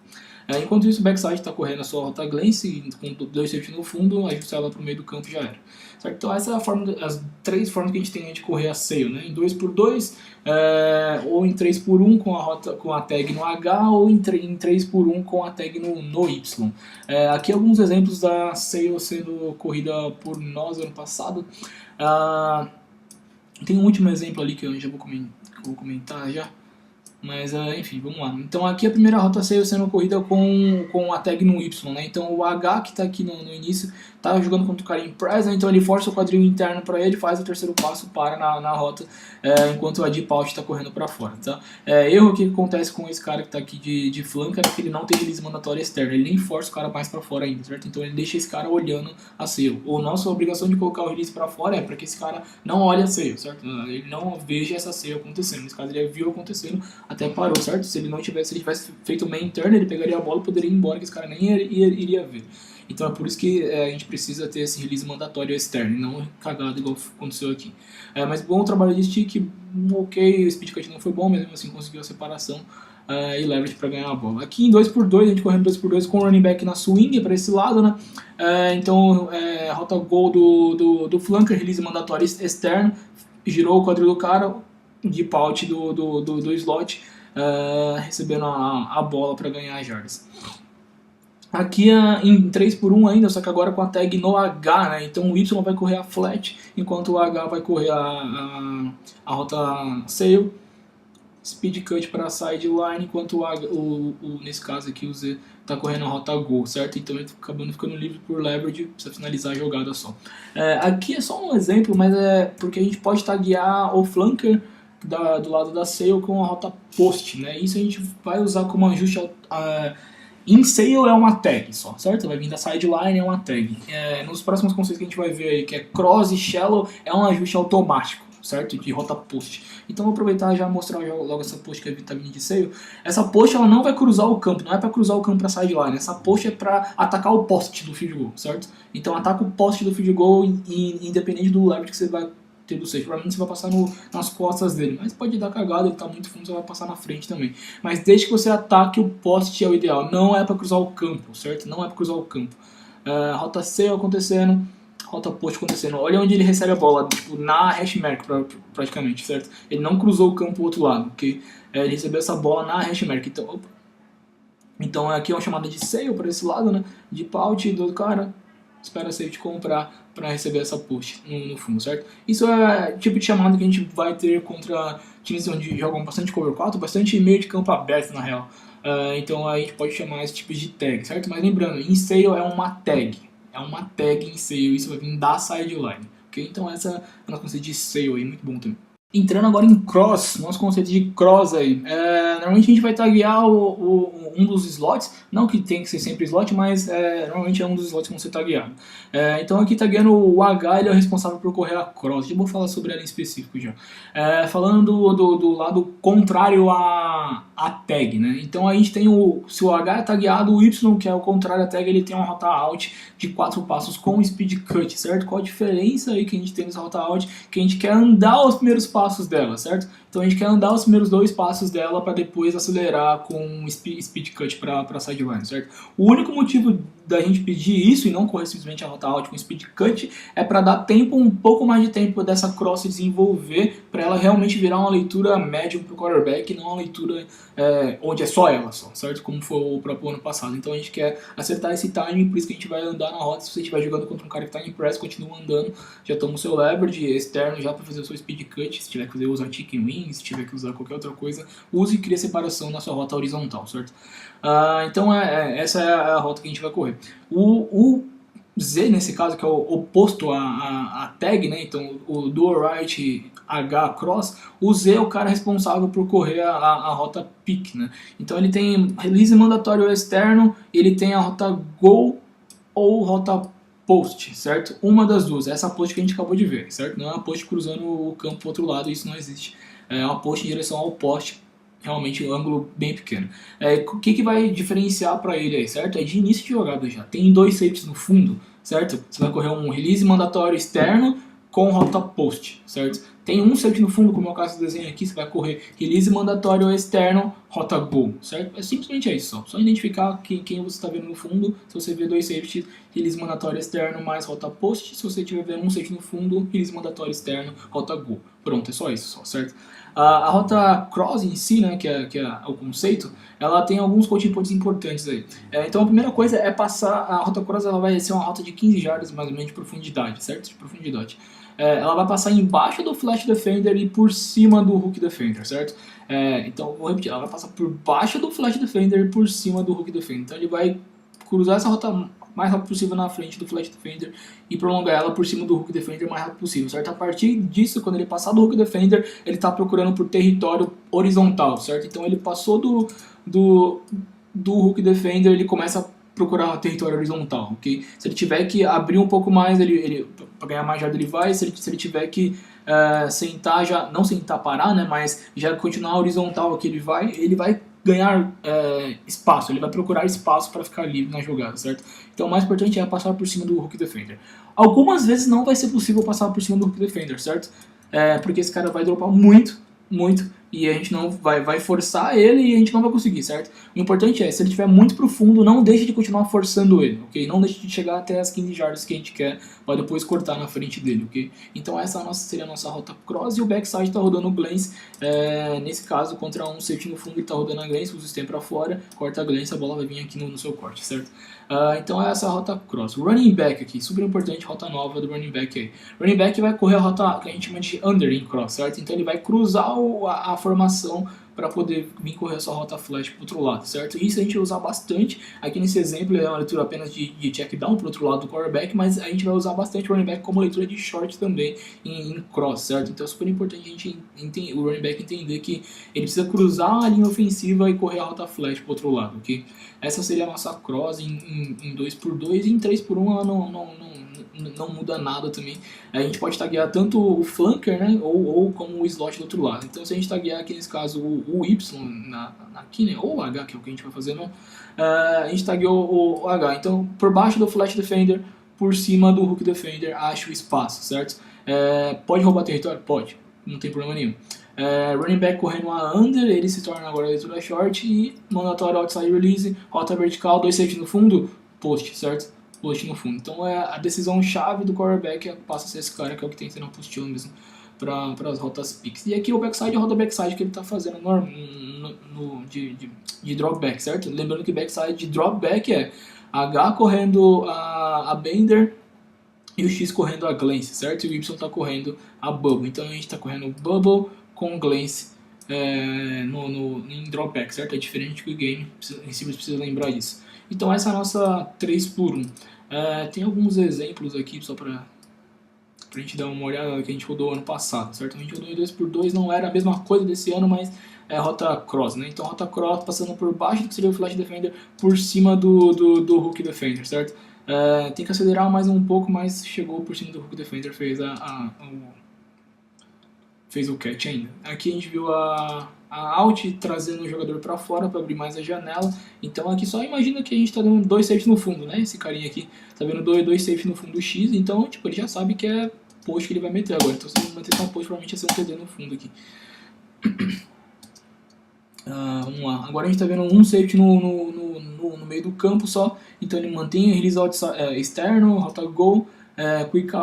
Enquanto isso, o backside está correndo a sua rota glance, com 2 safety no fundo, ajusta ela para o meio do campo e já era. Certo? Então essa é as 3 formas que a gente tem de correr a sail, né? Em 2x2, ou em 3x1 com a tag no H, ou em 3x1 com a tag no Y. Aqui alguns exemplos da sail sendo corrida por nós ano passado. Tem um último exemplo ali que eu já vou comentar já. Mas enfim, vamos lá. Então aqui a primeira rota sail sendo corrida com a tag no Y, né? Então o H que está aqui no início tá jogando contra o cara em press, né? Então ele força o quadril interno para ele, faz o terceiro passo, para na rota, enquanto a deep out está correndo para fora, tá? Erro que acontece com esse cara que está aqui de flanco é que ele não tem release mandatório externo, ele nem força o cara mais para fora ainda, certo? Então ele deixa esse cara olhando a sail. Ou nossa obrigação de colocar o release para fora é para que esse cara não olhe a sail, certo? Ele não veja essa sail acontecendo. Nesse caso ele viu acontecendo, até parou, certo? Se ele tivesse feito o main turn, ele pegaria a bola e poderia ir embora, que esse cara nem iria ver. Então é por isso que a gente precisa ter esse release mandatório externo, não cagado igual aconteceu aqui. Mas bom trabalho de stick, ok, o speed cut não foi bom, mesmo assim conseguiu a separação e leverage para ganhar a bola. Aqui em 2x2, a gente correndo 2x2 com o running back na swing para esse lado, né? Então rota gol do flanker, release mandatório externo, girou o quadril do cara, de out do slot, recebendo a bola para ganhar as jardas. Aqui em 3x1 ainda, só que agora com a tag no H, né? Então o Y vai correr a flat, enquanto o H vai correr a rota sail, speed cut para sideline, enquanto nesse caso aqui o Z está correndo a rota go, certo? Então ele acabando ficando livre por leverage, precisa finalizar a jogada só. Aqui é só um exemplo, mas é porque a gente pode taguear o flanker do lado da sail com a rota post, né? Isso a gente vai usar como ajuste em sail é uma tag só, certo? Vai vir da sideline, é uma tag. Nos próximos conceitos que a gente vai ver aí, que é cross e shallow, é um ajuste automático, certo? De rota post. Então vou aproveitar e já mostrar logo essa post que tá vindo de sail. Essa post ela não vai cruzar o campo, não é para cruzar o campo para sideline. Essa post é para atacar o poste do field goal, certo? Então ataca o poste do field goal independente do leverage que você vai ter do safe. Provavelmente você vai passar nas costas dele, mas pode dar cagada, ele tá muito fundo, você vai passar na frente também. Mas desde que você ataque o poste é o ideal, não é para cruzar o campo, certo? Não é para cruzar o campo. Rota sail acontecendo, rota post acontecendo. Olha onde ele recebe a bola, tipo, na hash mark praticamente, certo? Ele não cruzou o campo do outro lado, porque ele recebeu essa bola na hash mark. Então aqui é uma chamada de sail para esse lado, né? De out do cara, espera a safety comprar para receber essa post no fundo, certo? Isso é o tipo de chamada que a gente vai ter contra times onde jogam bastante cover 4, bastante meio de campo aberto na real. Então a gente pode chamar esse tipo de tag, certo? Mas lembrando, em sail é uma tag em sail, isso vai vir da sideline, ok? Então essa é o nosso conceito de sail aí, muito bom também. Entrando agora em cross, nosso conceito de cross aí, normalmente a gente vai taguear um dos slots, não que tem que ser sempre slot, mas normalmente é um dos slots que você está guiado. Então aqui está guiando o H, ele é o responsável por correr a cross. Eu vou falar sobre ela em específico já. Falando do lado contrário à tag, né? Então a gente tem se o H está guiado, o Y, que é o contrário à tag, ele tem uma rota out de 4 passos com speed cut, certo? Qual a diferença aí que a gente tem nessa rota out? Que a gente quer andar os primeiros passos dela, certo? Então a gente quer andar os primeiros 2 passos dela para depois acelerar com speed cut para sideline, certo? O único motivo da gente pedir isso e não correr simplesmente a rota out com speed cut é para dar tempo, um pouco mais de tempo dessa cross se desenvolver, para ela realmente virar uma leitura médium para o quarterback e não uma leitura onde é só ela, certo? Como foi o próprio ano passado. Então a gente quer acertar esse timing, por isso que a gente vai andar na rota. Se você estiver jogando contra um cara que está em press, continua andando, já toma o seu leverage externo já para fazer o seu speed cut. Se tiver que usar chicken wing, se tiver que usar qualquer outra coisa, use e cria separação na sua rota horizontal, certo? Então essa é a rota que a gente vai correr. O Z, nesse caso, que é o oposto à tag, né? Então o dual right H cross, o Z é o cara responsável por correr a rota pick, né? Então ele tem release mandatório externo, ele tem a rota go ou rota post, certo? Uma das duas, essa post que a gente acabou de ver, certo? Não é uma post cruzando o campo pro outro lado, isso não existe. É uma post em direção ao poste, realmente um ângulo bem pequeno. O que vai diferenciar para ele aí, certo? É de início de jogada já. Tem 2 safeties no fundo, certo? Você vai correr um release mandatório externo com rota post, certo? Tem um safety no fundo, como é o caso do desenho aqui, você vai correr release mandatório externo, rota go, certo? Simplesmente é isso, só identificar quem você está vendo no fundo. Se você vê 2 safeties, release mandatório externo mais rota post. Se você estiver vendo um safety no fundo, release mandatório externo, rota go. Pronto, é só isso, certo? A rota cross em si, né, que é o conceito, ela tem alguns coaching points importantes aí. Então a primeira coisa é passar, a rota cross ela vai ser uma rota de 15 jardas mais ou menos de profundidade, certo? De profundidade. Ela vai passar embaixo do flash defender e por cima do hook defender, certo? Então, vou repetir, ela vai passar por baixo do flash defender e por cima do hook defender. Então ele vai cruzar essa rota mais rápido possível na frente do flash defender e prolongar ela por cima do hook defender o mais rápido possível, certo? A partir disso, quando ele passar do hook defender, ele está procurando por território horizontal, certo? Então ele passou do hook defender, ele começa a procurar território horizontal, ok? Se ele tiver que abrir um pouco mais, para ganhar mais jarda ele vai. Se ele tiver que sentar, já não sentar parar, né? Mas já continuar horizontal aqui ele vai ganhar espaço, ele vai procurar espaço para ficar livre na jogada, certo? Então o mais importante é passar por cima do hook defender. Algumas vezes não vai ser possível passar por cima do hook defender, certo? Porque esse cara vai dropar muito, e a gente não vai forçar ele e a gente não vai conseguir, certo? O importante é, se ele estiver muito profundo, não deixe de continuar forçando ele, ok? Não deixe de chegar até as 15 jardas que a gente quer, vai depois cortar na frente dele, ok? Então essa seria a nossa rota cross, e o backside está rodando o glance, nesse caso, contra um safety no fundo, ele está rodando a glance, usa o stem para fora, corta a glance, a bola vai vir aqui no seu corte, certo? Então essa é a rota cross. Running back aqui, super importante, rota nova do running back aí. Running back vai correr a rota que a gente chama de under em cross, certo? Então ele vai cruzar a formação para poder vir correr a sua rota flash para o outro lado, certo? Isso a gente vai usar bastante. Aqui nesse exemplo é uma leitura apenas de check down para o outro lado do quarterback, mas a gente vai usar bastante o running back como leitura de short também em cross, certo? Então é super importante a gente o running back entender que ele precisa cruzar a linha ofensiva e correr a rota flash para o outro lado, ok? Essa seria a nossa cross em 2x2, e em 3x1 ela não muda nada também. A gente pode taguear tanto o flanker, né, ou como o slot do outro lado. Então se a gente taguear aqui nesse caso o Y aqui, né, ou o H, que é o que a gente vai fazer, não, a gente tagueou o H. Então por baixo do flash defender, por cima do hook defender, acha o espaço, certo? Pode roubar território? Pode, não tem problema nenhum. Running back correndo a under, ele se torna agora a leitura short, e mandatório outside release, rota vertical, 2 safety no fundo, post, certo? Post no fundo. Então a decisão chave do quarterback passa a ser esse cara, que é o que tem que ser na postura mesmo para as rotas picks. E aqui o backside é a rota backside que ele está fazendo de drop back, certo? Lembrando que backside de drop back é H correndo a bender e o X correndo a glance, certo? E o Y está correndo a bubble. Então a gente está correndo bubble com glance em drop back, certo? É diferente do game, em si você precisa lembrar isso. Então essa é a nossa 3x1. Tem alguns exemplos aqui só para a gente dar uma olhada que a gente rodou ano passado, certo? A gente rodou em 2x2, não era a mesma coisa desse ano, mas é a rota cross, né? Então rota cross passando por baixo do que seria o flash defender, por cima do hook defender, certo? Tem que acelerar mais um pouco, mas chegou por cima do hook defender, fez o catch ainda. Aqui a gente viu a out trazendo o jogador para fora para abrir mais a janela. Então aqui só imagina que a gente está dando 2 safes no fundo, né? Esse carinha aqui tá vendo 2 safes no fundo do X, então tipo, ele já sabe que é post que ele vai meter agora. Então se ele manter um post, provavelmente ia ser um TD no fundo aqui. Vamos lá. Agora a gente está vendo um safety no meio do campo só. Então ele mantém o release out externo, rota go, quick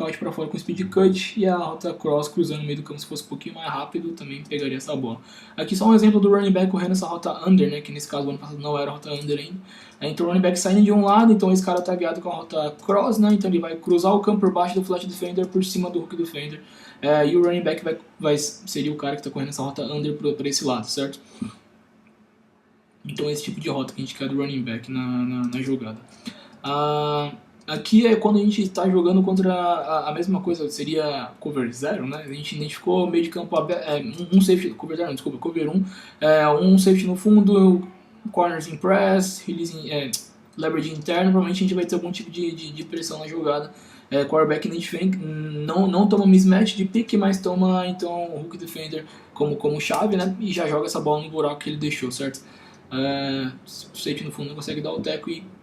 out para fora com speed cut e a rota cross cruzando no meio do campo. Se fosse um pouquinho mais rápido, também pegaria essa bola. Aqui só um exemplo do running back correndo essa rota under, né, que nesse caso o ano passado não era rota under ainda. Então o running back saindo de um lado, então esse cara está guiado com a rota cross, né, então ele vai cruzar o campo por baixo do flat defender, por cima do hook defender. E o running back seria o cara que está correndo essa rota under para esse lado, certo? Então esse tipo de rota que a gente quer do running back na jogada. Aqui é quando a gente está jogando contra a mesma coisa, seria cover 0, né? A gente identificou meio de campo aberto, um safety, cover 0 não, desculpa, cover 1, um safety no fundo, corners in press, releasing, leverage interno, provavelmente a gente vai ter algum tipo de pressão na jogada. Quarterback não toma mismatch de pick, mas toma então o hook defender como chave, né? E já joga essa bola no buraco que ele deixou, certo? Safety no fundo não consegue dar o tackle e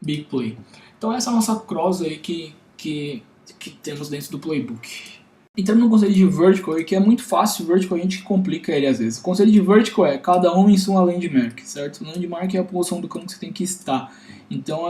big play. Então essa é a nossa cross aí que temos dentro do playbook. Entrando no conceito de vertical, que é muito fácil, o vertical a gente complica ele às vezes. O conceito de vertical é cada um em sua landmark, certo? Landmark é a posição do campo que você tem que estar. Então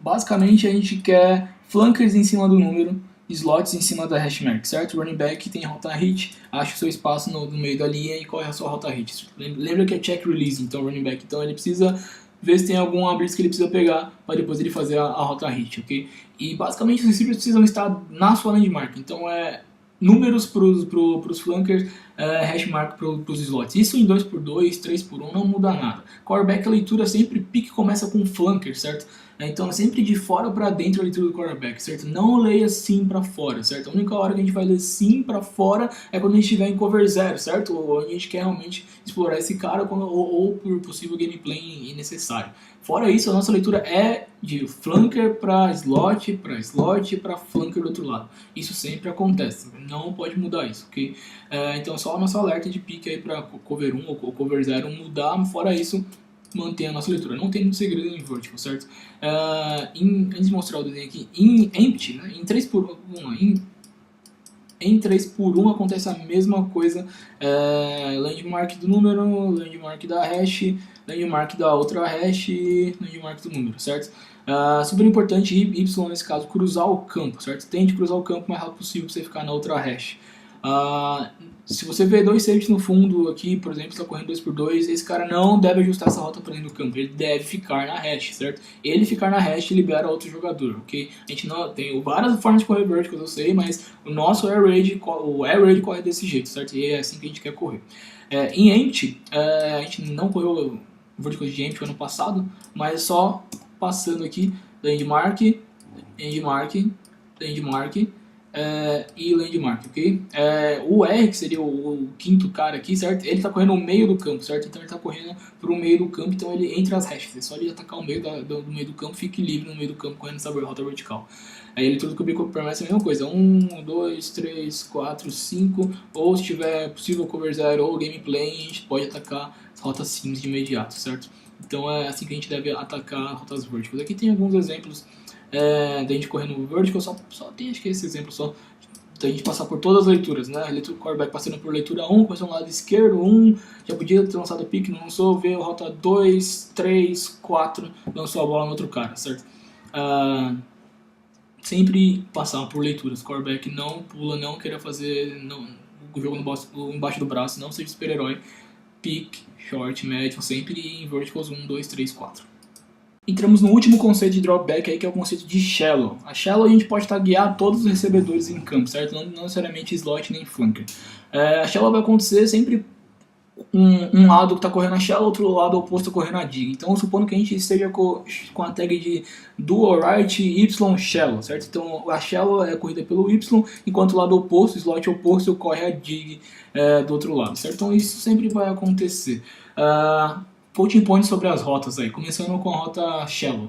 basicamente a gente quer flankers em cima do número, slots em cima da hashmark, certo? O running back tem rota hit, acha o seu espaço no meio da linha e corre a sua rota hit. Lembra que é check release, então o running back, então ele precisa ver se tem algum blitz que ele precisa pegar para depois ele fazer a rota hit, ok? E basicamente os receivers precisam estar na sua landmark, então números para os flankers, hashmark para os slots. Isso em 2x2, 3x1 não muda nada. Quarterback, a leitura sempre pique começa com flanker, certo? Então sempre de fora para dentro a leitura do quarterback, certo? Não leia sim para fora, certo? A única hora que a gente vai ler sim para fora é quando a gente estiver em cover 0, certo? Ou a gente quer realmente explorar esse cara ou por possível gameplay necessário. Fora isso, a nossa leitura é de flanker para slot, para flanker do outro lado. Isso sempre acontece, não pode mudar isso, ok? Então só a nossa alerta de pique aí para cover 1 ou cover 0 mudar, fora isso, mantém a nossa leitura. Não tem muito segredo em vertical, certo? Antes de mostrar o desenho aqui, em empty, né, em 3x1, em 3x1 acontece a mesma coisa, landmark do número, landmark da hash, landmark da outra hash, landmark do número, certo? Super importante, Y nesse caso, cruzar o campo, certo? Tente cruzar o campo o mais rápido possível para você ficar na outra hash. Se você vê 2 safeties no fundo aqui, por exemplo, está correndo 2x2, esse cara não deve ajustar essa rota para dentro do campo, ele deve ficar na hash, certo? Ele ficar na hash libera outro jogador, ok? A gente não tem várias formas de correr verticals, eu sei, mas o nosso air raid corre desse jeito, certo? E é assim que a gente quer correr. Em empty, a gente não correu vertical de empty ano passado, mas só passando aqui, landmark, e landmark, ok? O R, que seria o quinto cara aqui, certo? Ele está correndo no meio do campo, certo? Então ele está correndo para o meio do campo, então ele entra as hashes. É só ele atacar o meio do meio do campo, fique livre no meio do campo correndo essa rota vertical. Aí ele tudo que o bico permanece a mesma coisa. 1, 2, 3, 4, 5. Ou se tiver possível cover 0 ou gameplay, a gente pode atacar as rotas sims de imediato, certo? Então é assim que a gente deve atacar rotas verticals. Aqui tem alguns exemplos da gente correndo vertical, só tem acho que esse exemplo só, da gente passar por todas as leituras, né? Leitura quarterback passando por leitura 1, começou no lado esquerdo, 1, já podia ter lançado o pick, não lançou, veio rota 2, 3, 4, lançou a bola no outro cara, certo? Sempre passar por leituras, quarterback não pula, não queira fazer o jogo embaixo do braço, não seja super-herói, pick, short, médio, sempre em verticals 1, 2, 3, 4. Entramos no último conceito de dropback aí, que é o conceito de shallow. A shallow a gente pode guiar todos os recebedores em campo, certo? Não necessariamente slot nem flanker. A shallow vai acontecer sempre um lado que está correndo a shallow, outro lado oposto correndo a dig. Então, supondo que a gente esteja com a tag de dual right y shallow, certo? Então, a shallow é corrida pelo y, enquanto o lado oposto, o slot oposto, corre a dig do outro lado, certo? Então, isso sempre vai acontecer. Coaching point sobre as rotas aí, começando com a rota shallow.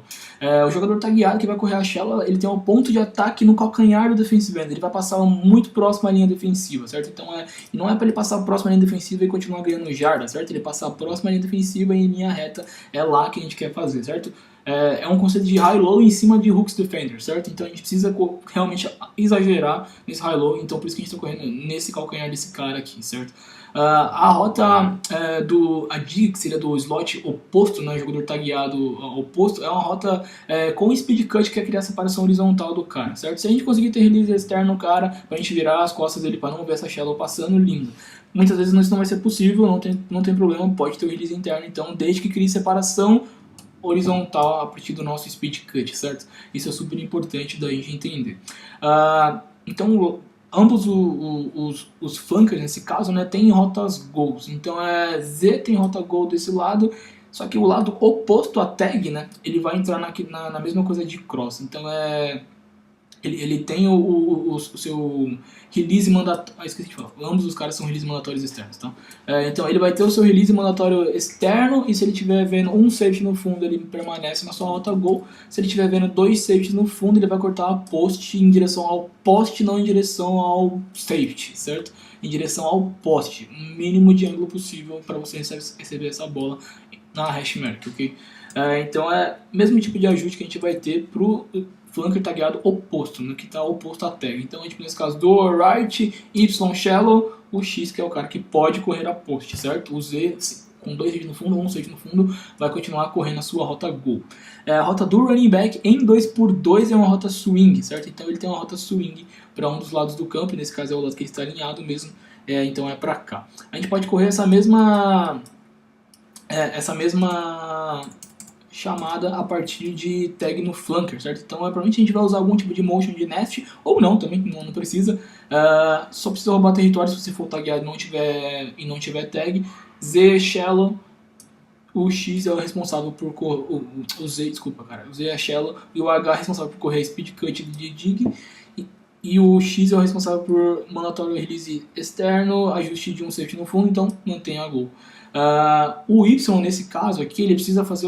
O jogador está guiado que vai correr a shallow, ele tem um ponto de ataque no calcanhar do defensive end, ele vai passar muito próximo à linha defensiva, certo? Então não é para ele passar próximo à linha defensiva e continuar ganhando jarda, certo? Ele passar próximo à linha defensiva e em linha reta é lá que a gente quer fazer, certo? É um conceito de high-low em cima de hooks defender, certo? Então a gente precisa realmente exagerar nesse high-low, então por isso que a gente está correndo nesse calcanhar desse cara aqui, certo? A rota a dig, que seria do slot oposto, né, o jogador tagueado oposto, é uma rota com speed cut, que é criar a separação horizontal do cara, certo? Se a gente conseguir ter release externo no cara, pra gente virar as costas dele para não ver essa shallow passando, lindo. Muitas vezes isso não vai ser possível, não tem problema, pode ter o release interno, então desde que crie separação horizontal a partir do nosso speed cut, certo? Isso é super importante da gente entender. Então, ambos os flankers, nesse caso, né, tem rotas goals. Então, Z tem rota goal desse lado, só que o lado oposto à tag, né, ele vai entrar na mesma coisa de cross. Então, ele tem o seu release mandatório. Esqueci de falar. Ambos os caras são release mandatórios externos, tá? Então ele vai ter o seu release mandatório externo, e se ele estiver vendo um safety no fundo, ele permanece na sua rota goal. Se ele estiver vendo dois safeties no fundo, ele vai cortar a poste em direção ao poste, não em direção ao safety, certo? Em direção ao poste. O mínimo de ângulo possível para você receber essa bola na hash mark, ok? Então é o mesmo tipo de ajuste que a gente vai ter pro flanker tagueado oposto, né, que está oposto à tag. Então, nesse caso, do right, Y shallow, o X, que é o cara que pode correr a post, certo? O Z, com dois safeties no fundo, um safety no fundo, vai continuar correndo a sua rota goal. A rota do running back em 2x2 é uma rota swing, certo? Então, ele tem uma rota swing para um dos lados do campo, nesse caso é o lado que ele está alinhado mesmo, então é para cá. A gente pode correr essa mesma chamada a partir de tag no flanker, certo? Então, provavelmente a gente vai usar algum tipo de motion de nest, ou não, também, não precisa. Só precisa roubar território se você for tagueado e não tiver tag. Z, shallow, o X é o responsável por correr, o Z é shallow, e o H é responsável por correr speed cut de dig, e o X é o responsável por mandatório release externo, ajuste de um safety no fundo, então mantenha a goal. O Y, nesse caso aqui, ele precisa fazer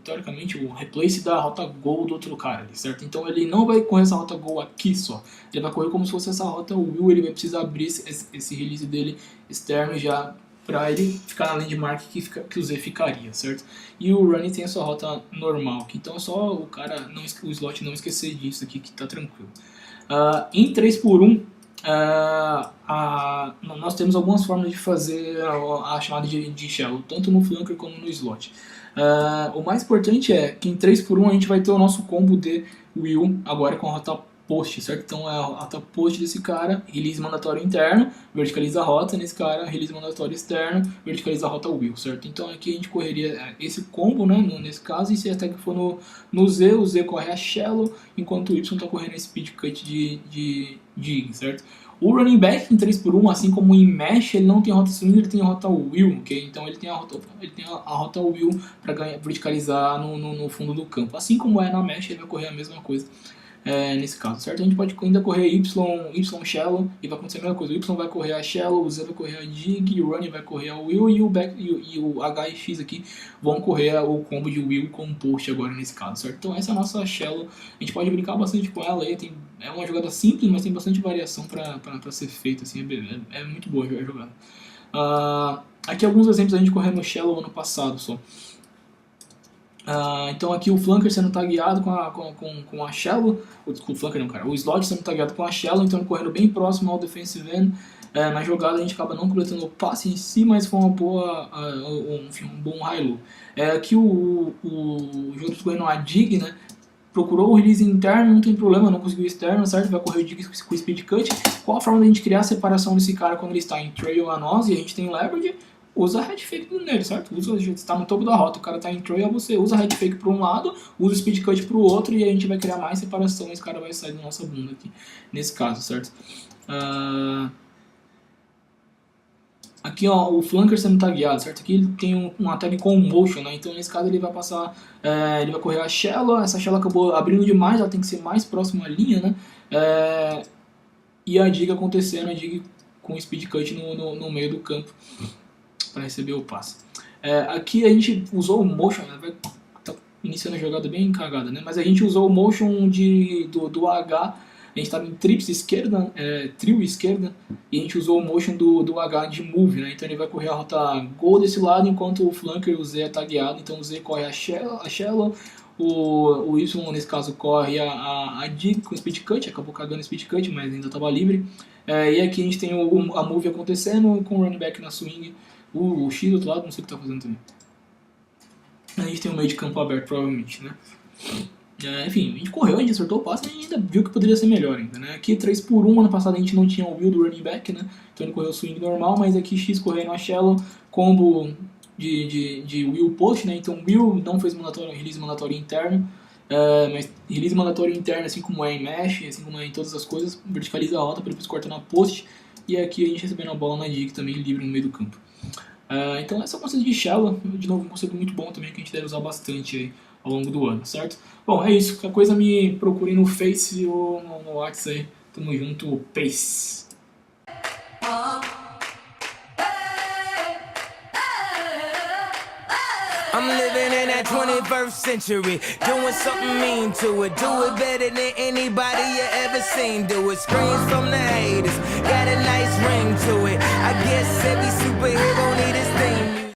teoricamente, o replace da rota goal do outro cara, certo? Então ele não vai correr essa rota goal aqui só, ele vai correr como se fosse essa rota will, ele vai precisar abrir esse release dele externo já para ele ficar na landmark que o Z ficaria, certo? E o running tem a sua rota normal aqui, então é só o slot não esquecer disso aqui, que tá tranquilo. Em 3x1, nós temos algumas formas de fazer a chamada de shallow, tanto no flanker como no slot. O mais importante é que em 3x1 a gente vai ter o nosso combo de will agora com a rota post, certo? Então a rota post desse cara, release mandatório interno, verticaliza a rota, nesse cara, release mandatório externo, verticaliza a rota will, certo? Então aqui a gente correria esse combo, né, nesse caso, e se a tag for no Z, o Z corre a shallow, enquanto o Y está correndo a speed cut de dig, certo? O running back em 3x1, assim como em mesh, ele não tem rota swing, ele tem a rota will, ok? Então ele tem a rota will para verticalizar no fundo do campo. Assim como na mesh, ele vai correr a mesma coisa nesse caso, certo? A gente pode ainda correr Y shallow e vai acontecer a mesma coisa. O Y vai correr a shallow, o Z vai correr a dig, o running vai correr a will e o H e X aqui vão correr o combo de will com post agora nesse caso, certo? Então essa é a nossa shallow. A gente pode brincar bastante com ela aí, é uma jogada simples, mas tem bastante variação para ser feita, assim, é muito boa a jogada. Aqui alguns exemplos da gente correndo no shallow ano passado só. Então aqui o flanker sendo tagueado com a shallow, o flanker não, cara, o slot sendo tagueado com a shallow, então correndo bem próximo ao defensive end. Na jogada a gente acaba não completando o passe em si, mas foi uma boa, um bom high-low. Aqui o jogador correndo a dig, né, procurou o release interno, não tem problema, não conseguiu o externo, certo? Vai correr o dig com speed cut. Qual a forma da gente criar a separação desse cara quando ele está em trail a nós e a gente tem leverage? Usa a head fake nele, certo? Está no topo da rota, o cara está em trail, você usa a head fake para um lado, usa o speed cut para o outro e a gente vai criar mais separação e esse cara vai sair da nossa bunda aqui, nesse caso, certo? Aqui, ó, o flanker sendo tagueado, certo? Aqui ele tem uma tag com motion, né? Então nesse caso ele vai passar, ele vai correr a shallow. Essa shallow acabou abrindo demais, ela tem que ser mais próxima à linha, né? E a dig acontecendo, a dig com speed cut no meio do campo para receber o passe. Aqui a gente usou o motion, vai tá iniciando a jogada bem cagada, né? Mas a gente usou o motion do H. A gente estava em trips esquerda, trio esquerda, e a gente usou o motion do H de move, né? Então ele vai correr a rota gol desse lado, enquanto o flanker, o Z é tagueado. Então o Z corre a shallow, o Y nesse caso corre a dig com speed cut, acabou cagando o speed cut, mas ainda estava livre. E aqui a gente tem a move acontecendo com o running back na swing, o X do outro lado, não sei o que está fazendo também. A gente tem o meio de campo aberto, provavelmente, né? Enfim, a gente correu, a gente acertou o passe e ainda viu que poderia ser melhor ainda, né? Aqui 3x1, ano passado a gente não tinha o Will do running back, né? Então ele correu o swing normal, mas aqui X correndo a shallow, combo de Will post, né? Então Will não fez release mandatório interno, mas release mandatório interno, assim como é em mesh, assim como é em todas as coisas, verticaliza a rota para depois cortar na post, e aqui a gente recebendo a bola na dig também livre no meio do campo. Então essa é o conceito de shallow, de novo um conceito muito bom também que a gente deve usar bastante aí ao longo do ano, certo? Bom, é isso. Qualquer coisa me procure no Face ou no WhatsApp aí. Tamo junto, peace. I'm living in that 21st century, doing something mean to it. Do it better than anybody you ever seen. Do it, screams from the haters, got a nice ring to it. I guess every superhero need his theme.